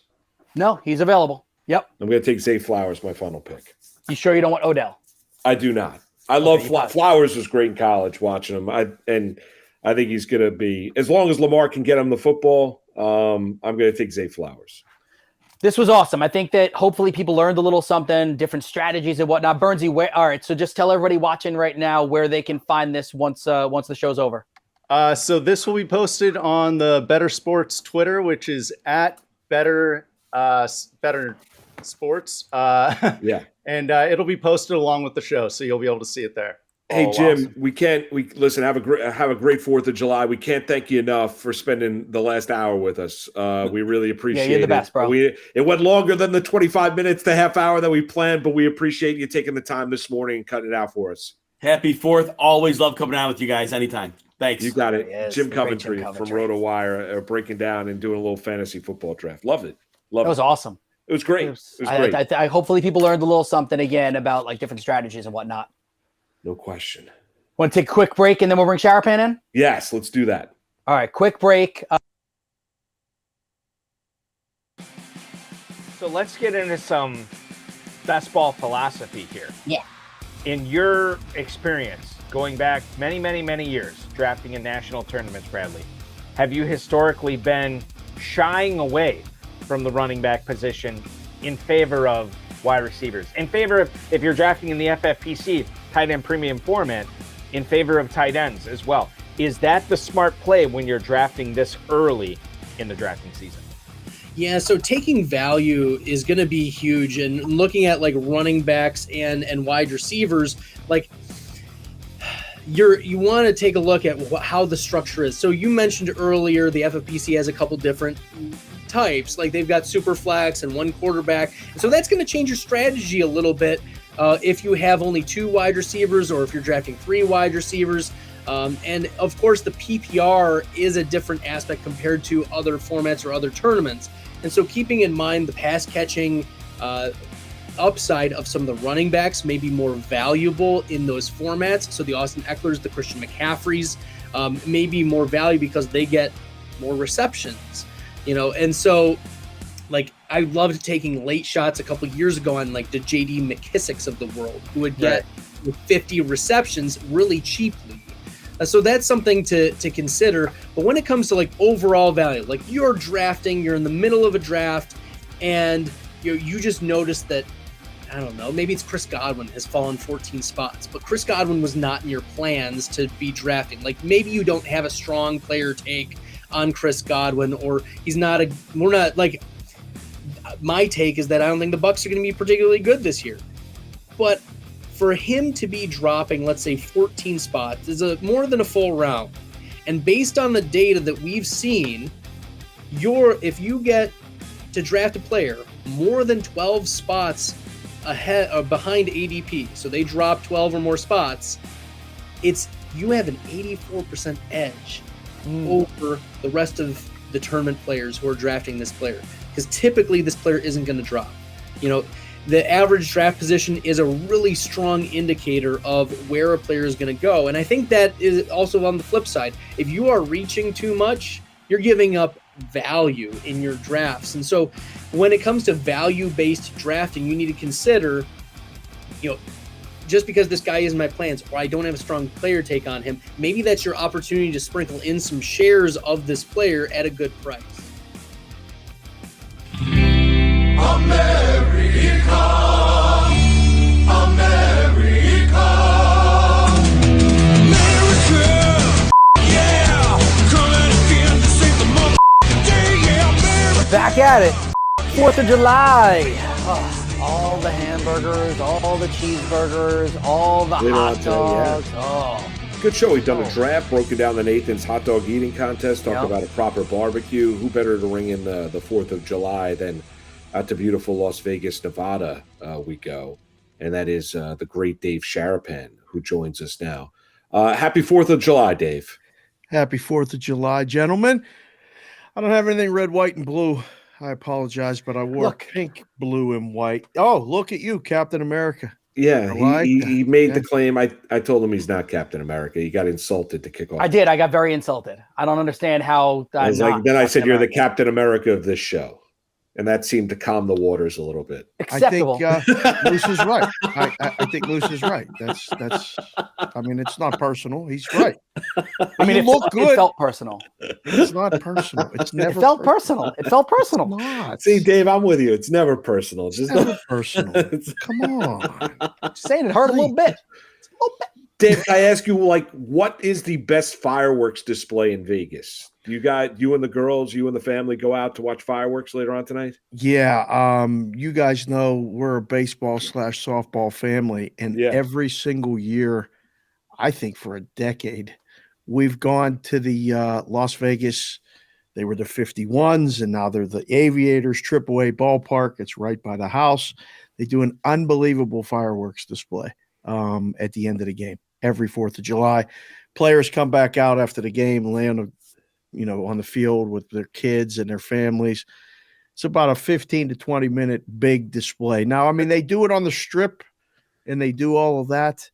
No, he's available. Yep. I'm going to take Zay Flowers, my final pick. You sure you don't want Odell? I do not. I love Flowers was great in college watching him. I think he's going to be, as long as Lamar can get him the football, I'm going to take Zay Flowers. This was awesome. I think that hopefully people learned a little something, different strategies and whatnot. Bernsey, all right, so just tell everybody watching right now where they can find this once the show's over. So this will be posted on the Better Sports Twitter, which is at Better Sports. Yeah. And it'll be posted along with the show, so you'll be able to see it there. Hey, Jim, awesome. we listen, have a great 4th of July. We can't thank you enough for spending the last hour with us. We really appreciate it. Yeah, you're the best, bro. It went longer than the 25 minutes to half hour that we planned, but we appreciate you taking the time this morning and cutting it out for us. Happy 4th. Always love coming out with you guys anytime. Thanks. You got it. Yes, Jim the great Coventry Jim from Coventry. RotoWire breaking down and doing a little fantasy football draft. Loved it. That was awesome. It was great. It was great. I hopefully people learned a little something again about like different strategies and whatnot. No question. Want to take a quick break and then we'll bring Sharapan in? Yes, let's do that. All right, quick break. So let's get into some best ball philosophy here. Yeah. In your experience, going back many, many, many years, drafting in national tournaments, Bradley, have you historically been shying away from the running back position in favor of wide receivers? In favor of, if you're drafting in the FFPC tight end premium format, in favor of tight ends as well. Is that the smart play when you're drafting this early in the drafting season? Yeah, so taking value is going to be huge, and looking at like running backs and wide receivers, like you want to take a look at how the structure is. So you mentioned earlier the FFPC has a couple different types, like they've got super flex and one quarterback, so that's going to change your strategy a little bit if you have only 2 wide receivers or if you're drafting 3 wide receivers. And of course, the PPR is a different aspect compared to other formats or other tournaments. And so keeping in mind the pass catching upside of some of the running backs may be more valuable in those formats. So the Austin Ecklers, the Christian McCaffreys may be more value because they get more receptions, and so like I loved taking late shots a couple years ago on like the JD McKissicks of the world who would get 50 receptions really cheaply. So that's something to consider. But when it comes to like overall value, like you're drafting, you're in the middle of a draft, and you just notice that, I don't know, maybe it's Chris Godwin has fallen 14 spots, but Chris Godwin was not in your plans to be drafting. Like maybe you don't have a strong player take on Chris Godwin, or my take is that I don't think the Bucs are going to be particularly good this year. But for him to be dropping, let's say 14 spots is more than a full round. And based on the data that we've seen, if you get to draft a player more than 12 spots ahead or behind ADP, so they drop 12 or more spots, you have an 84% edge over the rest of the tournament players who are drafting this player. Because typically this player isn't going to drop. The average draft position is a really strong indicator of where a player is going to go. And I think that is also on the flip side. If you are reaching too much, you're giving up value in your drafts. And so when it comes to value-based drafting, you need to consider, just because this guy isn't my plans or I don't have a strong player take on him, maybe that's your opportunity to sprinkle in some shares of this player at a good price. Back at it. 4th of July. Oh, all the hamburgers, all the cheeseburgers, all the hot dogs. Good show. We've done a draft, broken down the Nathan's hot dog eating contest, talked about a proper barbecue. Who better to ring in the 4th of July than out to beautiful Las Vegas, Nevada we go. And that is the great Dave Sharapan, who joins us now. Happy 4th of July, Dave. Happy 4th of July, gentlemen. I don't have anything red, white, and blue. I apologize, but I wore pink, blue, and white. Oh, look at you, Captain America. Yeah, he made the claim. I told him he's not Captain America. He got insulted to kick off. I did. I got very insulted. I don't understand how. Then I said, "You're the Captain America of this show." And that seemed to calm the waters a little bit. Acceptable. I think Moose is right. I think Moose is right. That's. I mean, it's not personal. He's right. I mean, it felt personal. It's not personal. It's never. It felt personal. It felt personal. It's not. See, Dave, I'm with you. It's never personal. It's never personal. Come on. Just saying, it hurt a little bit. Dave, I ask you, what is the best fireworks display in Vegas? You and the girls, you and the family go out to watch fireworks later on tonight? Yeah. You guys know we're a baseball/softball family, and every single year, I think for a decade, we've gone to the Las Vegas. They were the 51s, and now they're the Aviators AAA ballpark. It's right by the house. They do an unbelievable fireworks display at the end of the game every 4th of July. Players come back out after the game, land on the field with their kids and their families. It's about a 15 to 20 minute big display. Now, I mean, they do it on the Strip and they do all of that.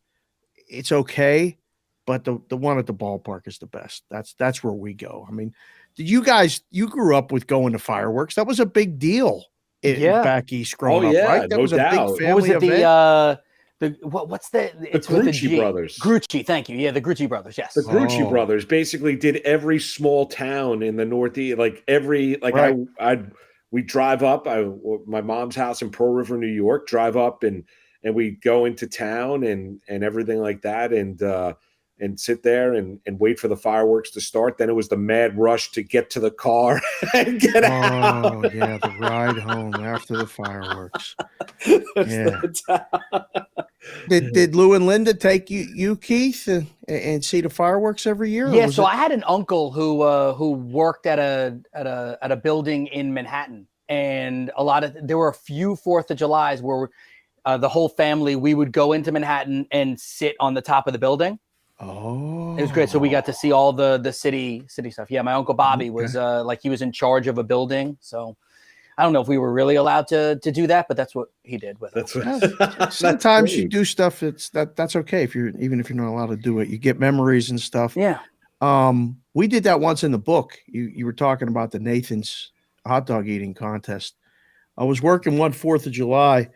It's okay, but the one at the ballpark is the best. That's where we go. I mean, you grew up with going to fireworks. That was a big deal back east growing up, right? That was a big family event. What's the Grucci brothers? Grucci, thank you. Yeah, the Grucci brothers. Yes, the Grucci brothers basically did every small town in the Northeast. We drive up. My mom's house in Pearl River, New York. Drive up and we go into town and everything like that, and sit there and wait for the fireworks to start. Then it was the mad rush to get to the car and get out. Oh, yeah, the ride home after the fireworks. Did Lou and Linda take you Keith, and see the fireworks every year? Yeah, so I had an uncle who worked at a building in Manhattan, and there were a few 4th of Julys where the whole family, we would go into Manhattan and sit on the top of the building. Oh, it was great. So we got to see all the city stuff. Yeah, my uncle Bobby was he was in charge of a building. So I don't know if we were really allowed to do that, but that's what he did with it. Sometimes you do stuff that's okay even if you're not allowed to do it. You get memories and stuff. Yeah. We did that once in the book. You were talking about the Nathan's hot dog eating contest. I was working one 4th of July,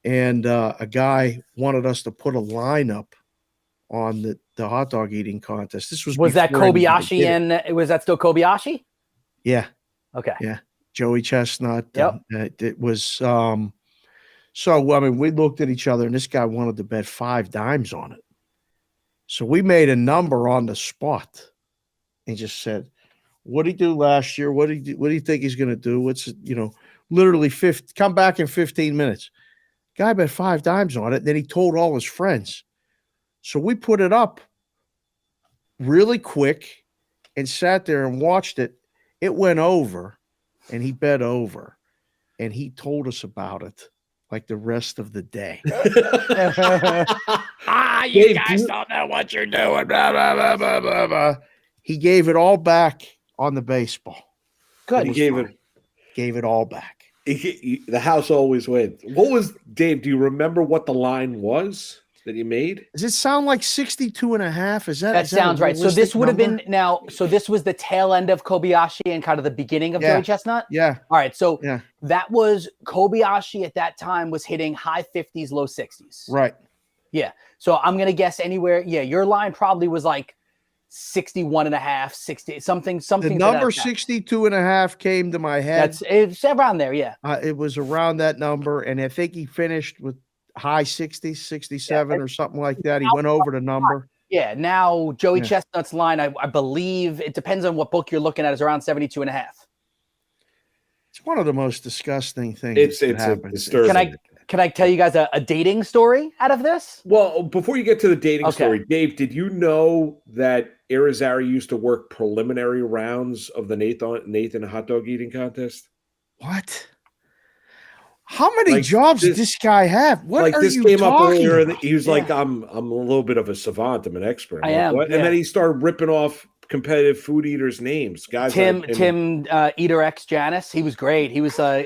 and a guy wanted us to put a line up on the hot dog eating contest. This was that Kobayashi, and was that still Kobayashi? Yeah. Okay. Yeah. Joey Chestnut. Yep. It was so I mean, we looked at each other, and this guy wanted to bet 5 dimes on it. So we made a number on the spot and just said, what did he do last year? What do you think he's going to do? What's literally come back in 15 minutes. Guy bet 5 dimes on it. Then he told all his friends. So we put it up really quick and sat there and watched it. It went over, and he bet over, and he told us about it like the rest of the day. You guys don't know what you're doing. Blah, blah, blah, blah, blah, blah. He gave it all back on the baseball. Good. He gave it all back. The house always wins. What was, Dave, do you remember what the line was that you made? Does it sound like 62.5? That sounds right. So this would have been so this was the tail end of Kobayashi and kind of the beginning of Joey Chestnut? Yeah. All right. So that was Kobayashi at that time was hitting high 50s, low 60s. Right. Yeah. So I'm going to guess anywhere. Yeah. Your line probably was like 61.5, 60, something. The number 62.5 came to my head. It's around there. Yeah. It was around that number. And I think he finished with high 60s, 67 or something like that. He went over the number. Yeah. Now Joey Chestnut's line, I believe it depends on what book you're looking at, is around 72.5. It's one of the most disgusting things that happens. Can I tell you guys a dating story out of this? Well, before you get to the dating story, Dave, did you know that Irizarry used to work preliminary rounds of the Nathan hot dog eating contest? What? How many jobs did this guy have? What are this you came talking up earlier, about? and he was like, "I'm a little bit of a savant. I'm an expert." I am. What? And then he started ripping off competitive food eaters' names, guys. Tim Eater X Janice, he was great. He was I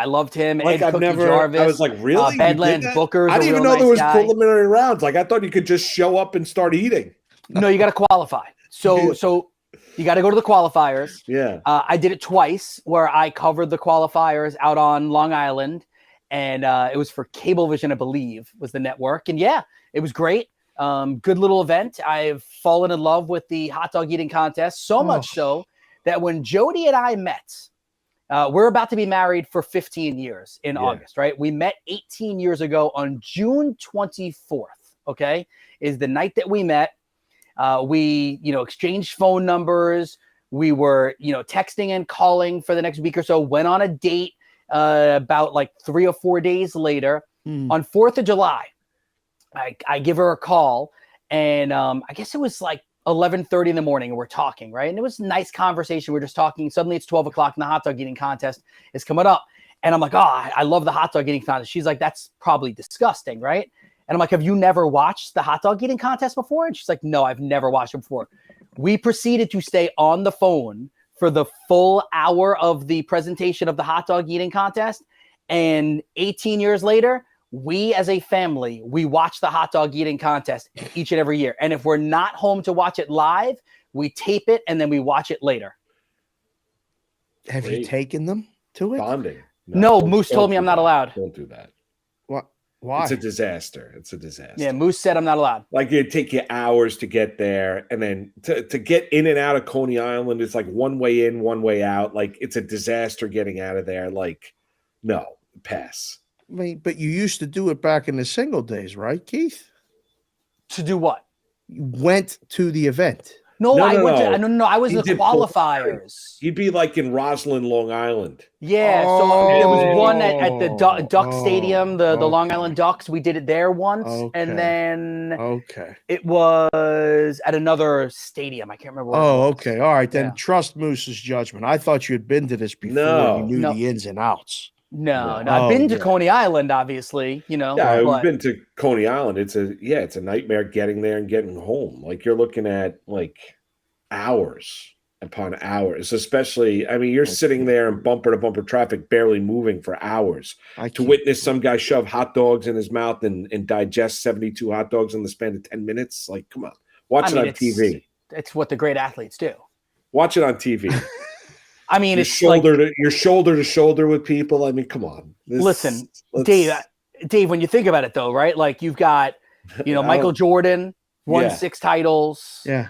loved him. Like Ed Jarvis, I was like, really? Badlands Booker. I didn't even know there was preliminary rounds. Like I thought you could just show up and start eating. No, you got to qualify. So you got to go to the qualifiers. Yeah. I did it twice where I covered the qualifiers out on Long Island, and it was for Cablevision, I believe, was the network. And yeah, it was great. Good little event. I've fallen in love with the hot dog eating contest, so much so that when Jody and I met, we're about to be married for 15 years in August, right? We met 18 years ago on June 24th, okay, is the night that we met. We, exchanged phone numbers. We were, texting and calling for the next week or so, went on a date about like 3 or 4 days later. On 4th of July, I give her a call, and I guess it was like 11:30 in the morning, and we're talking, right? And it was a nice conversation. We're just talking. Suddenly it's 12 o'clock, and the hot dog eating contest is coming up. And I'm like, I love the hot dog eating contest. She's like, that's probably disgusting, right? And I'm like, have you never watched the hot dog eating contest before? And she's like, no, I've never watched it before. We proceeded to stay on the phone for the full hour of the presentation of the hot dog eating contest. And 18 years later, we as a family, we watch the hot dog eating contest each and every year. And if we're not home to watch it live, we tape it and then we watch it later. Have you taken them to it? Bonding. No, Moose told me I'm not allowed. Don't do that. What? Why? It's a disaster. It's a disaster. Yeah, Moose said I'm not allowed. Like, it'd take you hours to get there. And then to get in and out of Coney Island, it's like one way in, one way out. Like, it's a disaster getting out of there. Like, no, pass. I mean, but you used to do it back in the single days, right, Keith? To do what? You went to the event. No, I was the did qualifiers. You'd be like in Roslyn, Long Island. Yeah, so there was one at the Duck Stadium, the Long Island Ducks. We did it there once, and then it was at another stadium. I can't remember. Where it was. Okay, all right. Then trust Moose's judgment. I thought you had been to this before. You knew the ins and outs. No, I've been to Coney Island, obviously. Yeah, I've been to Coney Island. It's a nightmare getting there and getting home. Like, you're looking at like hours upon hours, especially. I mean, you're sitting there in bumper to bumper traffic, barely moving for hours to witness some guy shove hot dogs in his mouth and digest 72 hot dogs in the span of 10 minutes. Like, come on, watch it on TV. It's what the great athletes do. Watch it on TV. I mean, you're shoulder to shoulder with people. I mean, come on. Listen, Dave, when you think about it, though, right? Like, you've got, Michael Jordan won 6 titles. Yeah.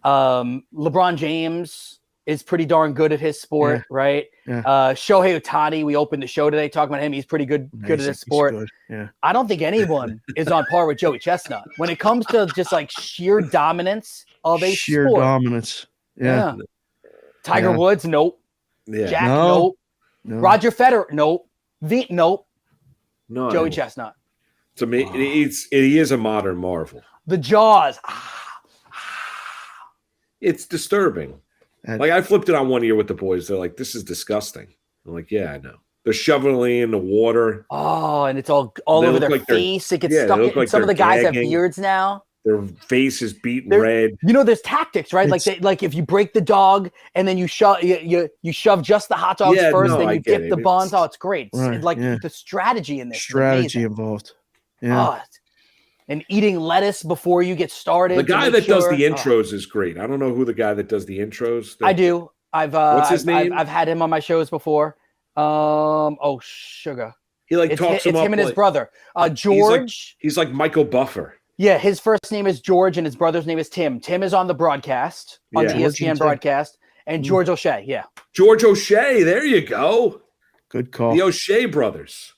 LeBron James is pretty darn good at his sport, right? Yeah. Shohei Ohtani, we opened the show today talking about him. He's pretty good at his sport. Yeah. I don't think anyone is on par with Joey Chestnut when it comes to just like sheer dominance of a sport. Dominance. Yeah. Tiger Woods, nope. Yeah. Jack, nope. Roger Federer, nope. Nope. No. Joey Chestnut. To me, he is a modern marvel. The jaws. It's disturbing. Like, I flipped it on one ear with the boys. They're like, "This is disgusting." I'm like, "Yeah, I know." They're shoveling it in the water. Oh, and it's all over their face. It gets stuck in. Like some of the guys have beards now. Their face is beaten red. There's tactics, right? Like if you break the dog and then you shove just the hot dogs first, then you dip the buns. It's great. It's the strategy in this. Strategy involved. Yeah. Oh, and eating lettuce before you get started. The guy that does the intros is great. I don't know who the guy that does the intros. I do. What's his name? I've had him on my shows before. Sugar. He talks him up. It's him and his brother. George. He's like Michael Buffer. Yeah, his first name is George and his brother's name is Tim. Tim is on the broadcast, on the ESPN broadcast, and George O'Shea, George O'Shea, there you go. Good call. The O'Shea brothers.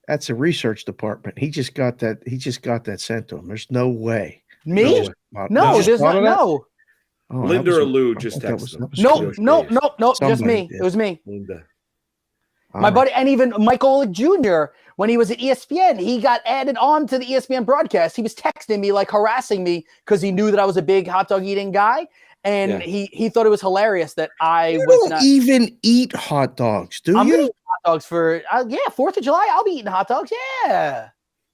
That's a research department. He just got that sent to him. There's no way. Me? No, there's not. No. Oh, Linda or Lou just texted him. Nope. Just me. It was me. Linda. My buddy, and even Michael Jr., when he was at ESPN, he got added on to the ESPN broadcast. He was texting me, like harassing me, because he knew that I was a big hot dog eating guy. And he thought it was hilarious that I don't even eat hot dogs, do I'm you? gonna eat hot dogs for 4th of July. I'll be eating hot dogs. Yeah.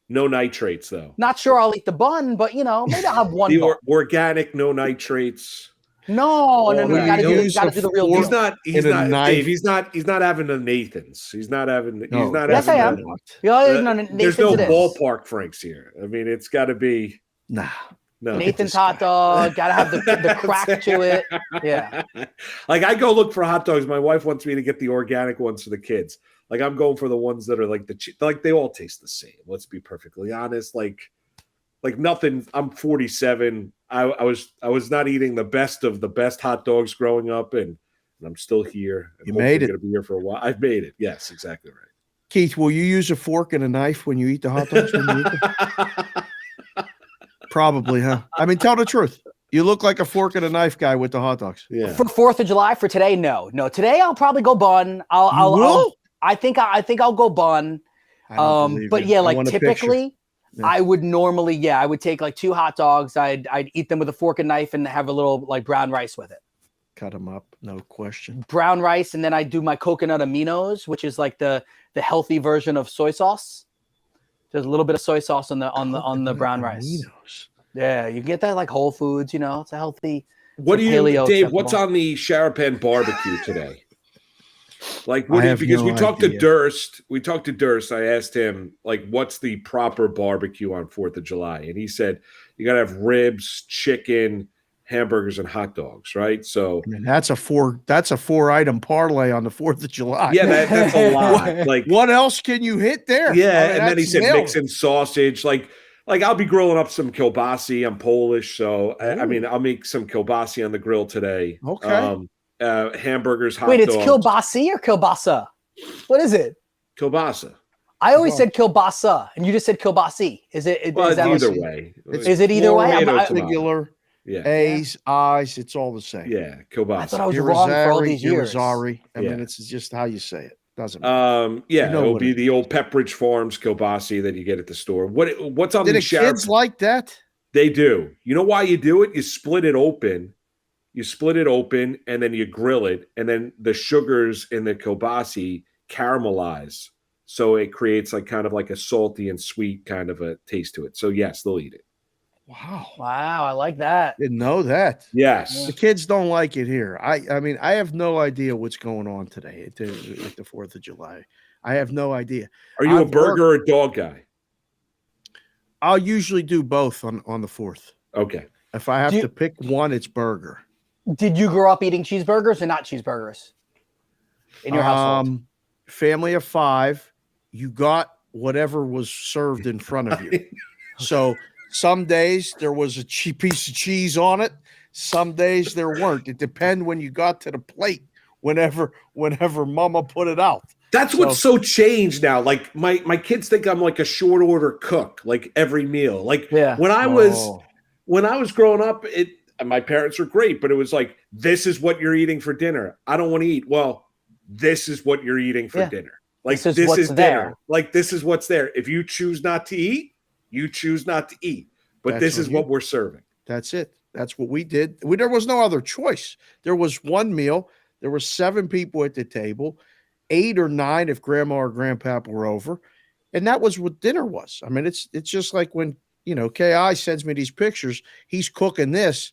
No nitrates, though. Not sure I'll eat the bun, but maybe I'll have one. Organic, no nitrates. No, you gotta do the real deal. He's not Dave. He's not having the Nathans. He's not having. Yes, I am. There's no ballpark Franks here. I mean, it's got to be. No. Nathan's hot dog. Gotta have the crack to it. Yeah. Like, I go look for hot dogs. My wife wants me to get the organic ones for the kids. Like, I'm going for the ones that are like they all taste the same. Let's be perfectly honest. Like nothing. I'm 47. I was not eating the best of the best hot dogs growing up, and I'm still here. You made it. Going to be here for a while. I've made it. Yes, exactly right. Keith, will you use a fork and a knife when you eat the hot dogs? Probably, huh? I mean, tell the truth. You look like a fork and a knife guy with the hot dogs. Yeah. For 4th of July, for today, no. Today I'll probably go bun. I think I'll go bun. But yeah, like typically I would normally, I would take like 2 hot dogs. I'd eat them with a fork and knife and have a little like brown rice with it. Cut them up, no question. Brown rice, and then I do my coconut aminos, which is like the healthy version of soy sauce. There's a little bit of soy sauce on the brown rice. Yeah, you get that like Whole Foods, it's a healthy. What do you, Dave? What's on the Sharapan barbecue today? Like, because we talked to Durst. We talked to Durst. I asked him, like, what's the proper barbecue on 4th of July? And he said, you got to have ribs, chicken, hamburgers, and hot dogs, right? So that's a 4-item parlay on the 4th of July. Yeah, that's a lot. Like, what else can you hit there? Yeah, and then he said mix in sausage. Like I'll be grilling up some kielbasi. I'm Polish, so I'll make some kielbasi on the grill today. Okay. Hamburgers, hot dogs. Wait, it's kielbasi or kielbasa? What is it? Kielbasa. I always said kielbasa, and you just said kielbasi. Is it? Well, is that either way. Is it either way? Singular. Yeah. A's, I's, it's all the same. Yeah, kielbasa. I thought I was wrong for all these years. I mean, it's just how you say it. Doesn't matter. It'll be the old Pepperidge Farms kielbasi that you get at the store. What's on the kids like that? They do. You know why you do it? You split it open. And then you grill it, and then the sugars in the kielbasi caramelize, so it creates like kind of like a salty and sweet kind of a taste to it. So yes, they'll eat it. Wow, I like that. Didn't know that. Yes, the kids don't like it here. I mean, I have no idea what's going on today at the 4th of July. I have no idea. Are you a burger or a dog guy? I'll usually do both on the 4th. Okay. If I have to pick one, it's burger. Did you grow up eating cheeseburgers or not cheeseburgers in your household? Family of 5, you got whatever was served in front of you. So some days there was a piece of cheese on it. Some days there weren't. It depended when you got to the plate, whenever mama put it out. That's what's so changed now. Like my kids think I'm like a short order cook, like every meal. Like when I was growing up, my parents were great, but it was like, this is what you're eating for dinner. I don't want to eat. Well, this is what you're eating for dinner. Like this is dinner. Like this is what's there. If you choose not to eat, you choose not to eat. But this is what we're serving. That's it. That's what we did. There was no other choice. There was one meal. There were 7 people at the table, 8 or 9 if grandma or grandpapa were over. And that was what dinner was. I mean, it's just like when, KI sends me these pictures, he's cooking this.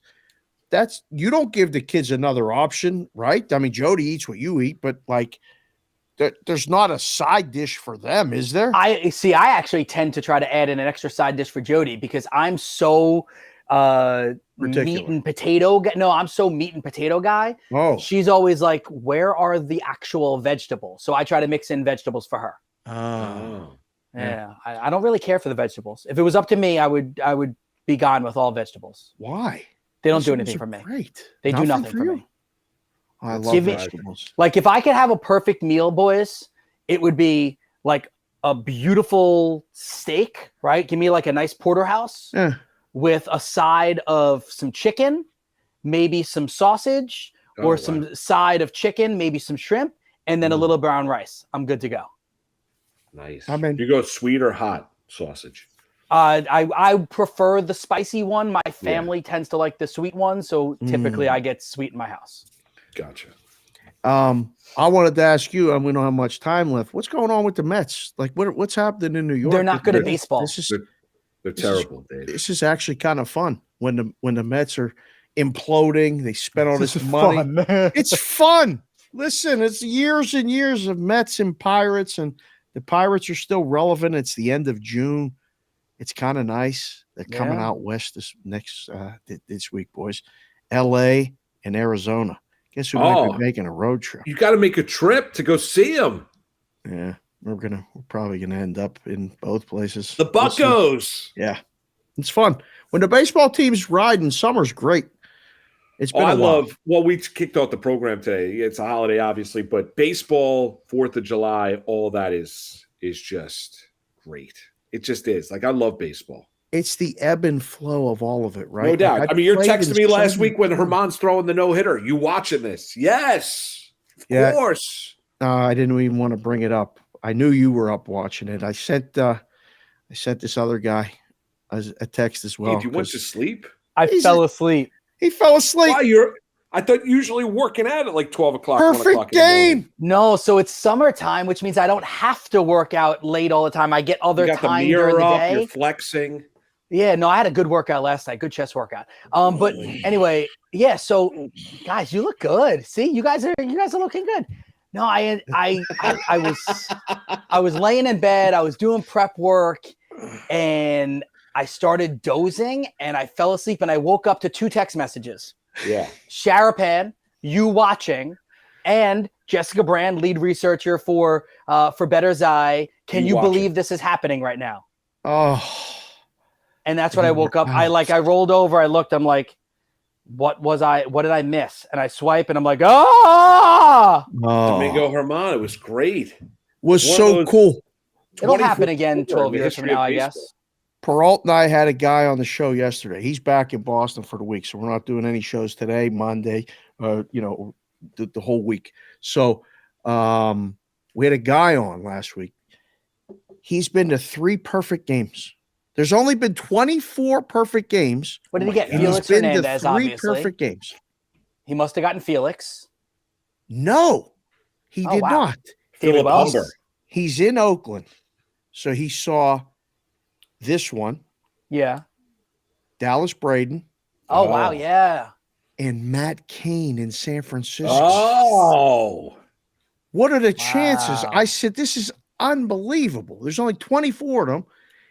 You don't give the kids another option, right? I mean, Jody eats what you eat, but like there's not a side dish for them, is there? I actually tend to try to add in an extra side dish for Jody because I'm so meat and potato guy. No, I'm so meat and potato guy. Oh. She's always like, where are the actual vegetables? So I try to mix in vegetables for her. Oh. Yeah. I don't really care for the vegetables. If it was up to me, I would be gone with all vegetables. Why? They don't do anything for me. Great. They do nothing for me. I love vegetables. Like if I could have a perfect meal, boys, it would be like a beautiful steak, right? Give me like a nice porterhouse with a side of some chicken, maybe some sausage, or some side of chicken, maybe some shrimp, and then a little brown rice. I'm good to go. Nice. I mean, you go sweet or hot sausage? I prefer the spicy one. My family tends to like the sweet one, so typically I get sweet in my house. Gotcha. I wanted to ask you, and we don't have much time left. What's going on with the Mets? Like, what's happening in New York? They're not good at baseball. They're terrible. This is actually kind of fun when the Mets are imploding. They spent all this money. It's fun. Listen, it's years and years of Mets and Pirates, and the Pirates are still relevant. It's the end of June. It's kind of nice. They're coming out west this week, boys. L.A. and Arizona. Guess who might be making a road trip? You got to make a trip to go see them. Yeah, we're probably gonna end up in both places. The Buccos. Yeah, it's fun when the baseball team's riding. Summer's great. It's been. Well, we kicked off the program today. It's a holiday, obviously, but baseball, 4th of July, all that is just great. It just is. Like I love baseball. it's the ebb and flow of all of it, right? No doubt. Like, I mean, you're played texting in me so last many- week when Herman's throwing the no-hitter. You watching this? Yes. Of course. I didn't even want to bring it up. I knew you were up watching it. I sent this other guy a text as well. Hey, you went to sleep? I fell asleep. He fell asleep. Why, I thought usually working out at like 12 o'clock. 1 o'clock Perfect in the morning. game. No, so it's summertime, which means I don't have to work out late all the time. I get other You got the time during mirror the up, day. you're flexing. Yeah, no, I had a good workout last night, good chest workout. But anyway, yeah. So, guys, you look good. See, you guys are looking good. No, I was laying in bed. I was doing prep work, and I started dozing, and I fell asleep, and I woke up to 2 text messages. Yeah, Sharapan, you watching, and Jessica Brand, lead researcher for Better's Eye. Can you believe this is happening right now? Oh. And that's when I woke up. I rolled over. I looked. I'm like, what did I miss? And I swipe, and I'm like, Domingo Herman. It was great. Was so cool. It'll happen again 12 years from now, I guess. Peralt and I had a guy on the show yesterday. He's back in Boston for the week, so we're not doing any shows today, Monday, the whole week. So we had a guy on last week. He's been to 3 perfect games. There's only been 24 perfect games. What did he get? And Felix he's been Hernandez, to 3 obviously. perfect games. He must have gotten Felix. No, he did not. David Wells. He's in Oakland. So he saw this one. Yeah. Dallas Braden. Oh, wow. Yeah. And Matt Cain in San Francisco. Oh. What are the chances? Wow. I said, this is unbelievable. There's only 24 of them,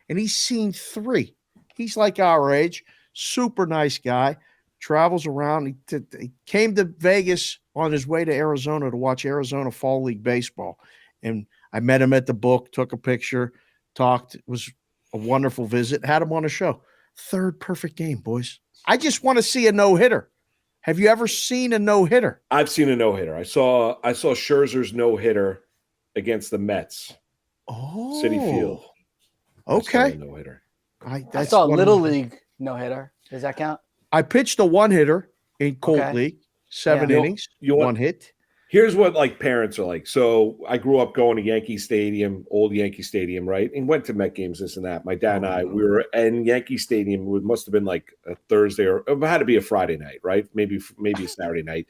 and he's seen 3. He's like our age, super nice guy, travels around. He came to Vegas on his way to Arizona to watch Arizona Fall League baseball. And I met him at the book, took a picture, talked. It was a wonderful visit, had him on the show. 3rd perfect game, boys. I just want to see a no-hitter. Have you ever seen a no-hitter? I've seen a no-hitter. I saw Scherzer's no-hitter against the Mets. Oh. City Field. Okay. No-hitter. I saw a Little League no-hitter. Does that count? I pitched a 1-hitter in Colt League, 7 innings, one hit. Here's what like parents are like. So I grew up going to Yankee Stadium, old Yankee Stadium, right? And went to Met games, this and that. My dad and I, we were in Yankee Stadium. It must have been like a Thursday or it had to be a Friday night, right? Maybe a Saturday night.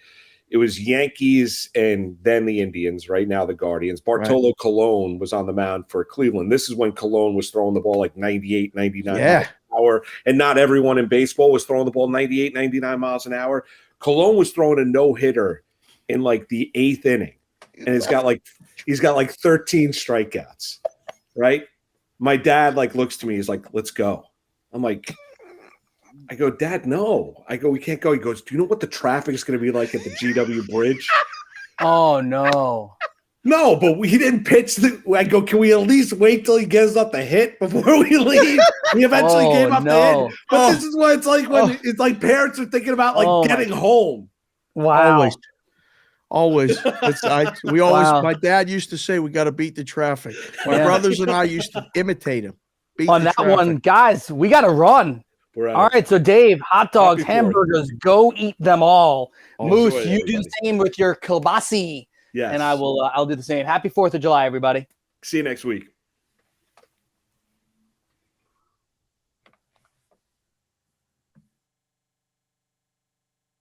It was Yankees and then the Indians, right now the Guardians. Bartolo Colon was on the mound for Cleveland. This is when Colon was throwing the ball like 98, 99 miles an hour. And not everyone in baseball was throwing the ball 98, 99 miles an hour. Colon was throwing a no-hitter in like the 8th inning. And he's got like 13 strikeouts, right? My dad like looks to me, he's like, let's go. I'm like, I go, Dad, no. I go, we can't go. He goes, do you know what the traffic is going to be like at the GW Bridge? Oh, no. No, but he didn't pitch. I go, can we at least wait till he gives up the hit before we leave? He eventually gave up the hit. But this is what it's like when it's like parents are thinking about like getting home. Wow. Always. My dad used to say we got to beat the traffic. My brothers and I used to imitate him. On that one, guys, we got to run. All right, so Dave, hot dogs, hamburgers, go eat them all. Moose, you do the same with your kielbasi. Yes. And I'll do the same. Happy 4th of July, everybody. See you next week.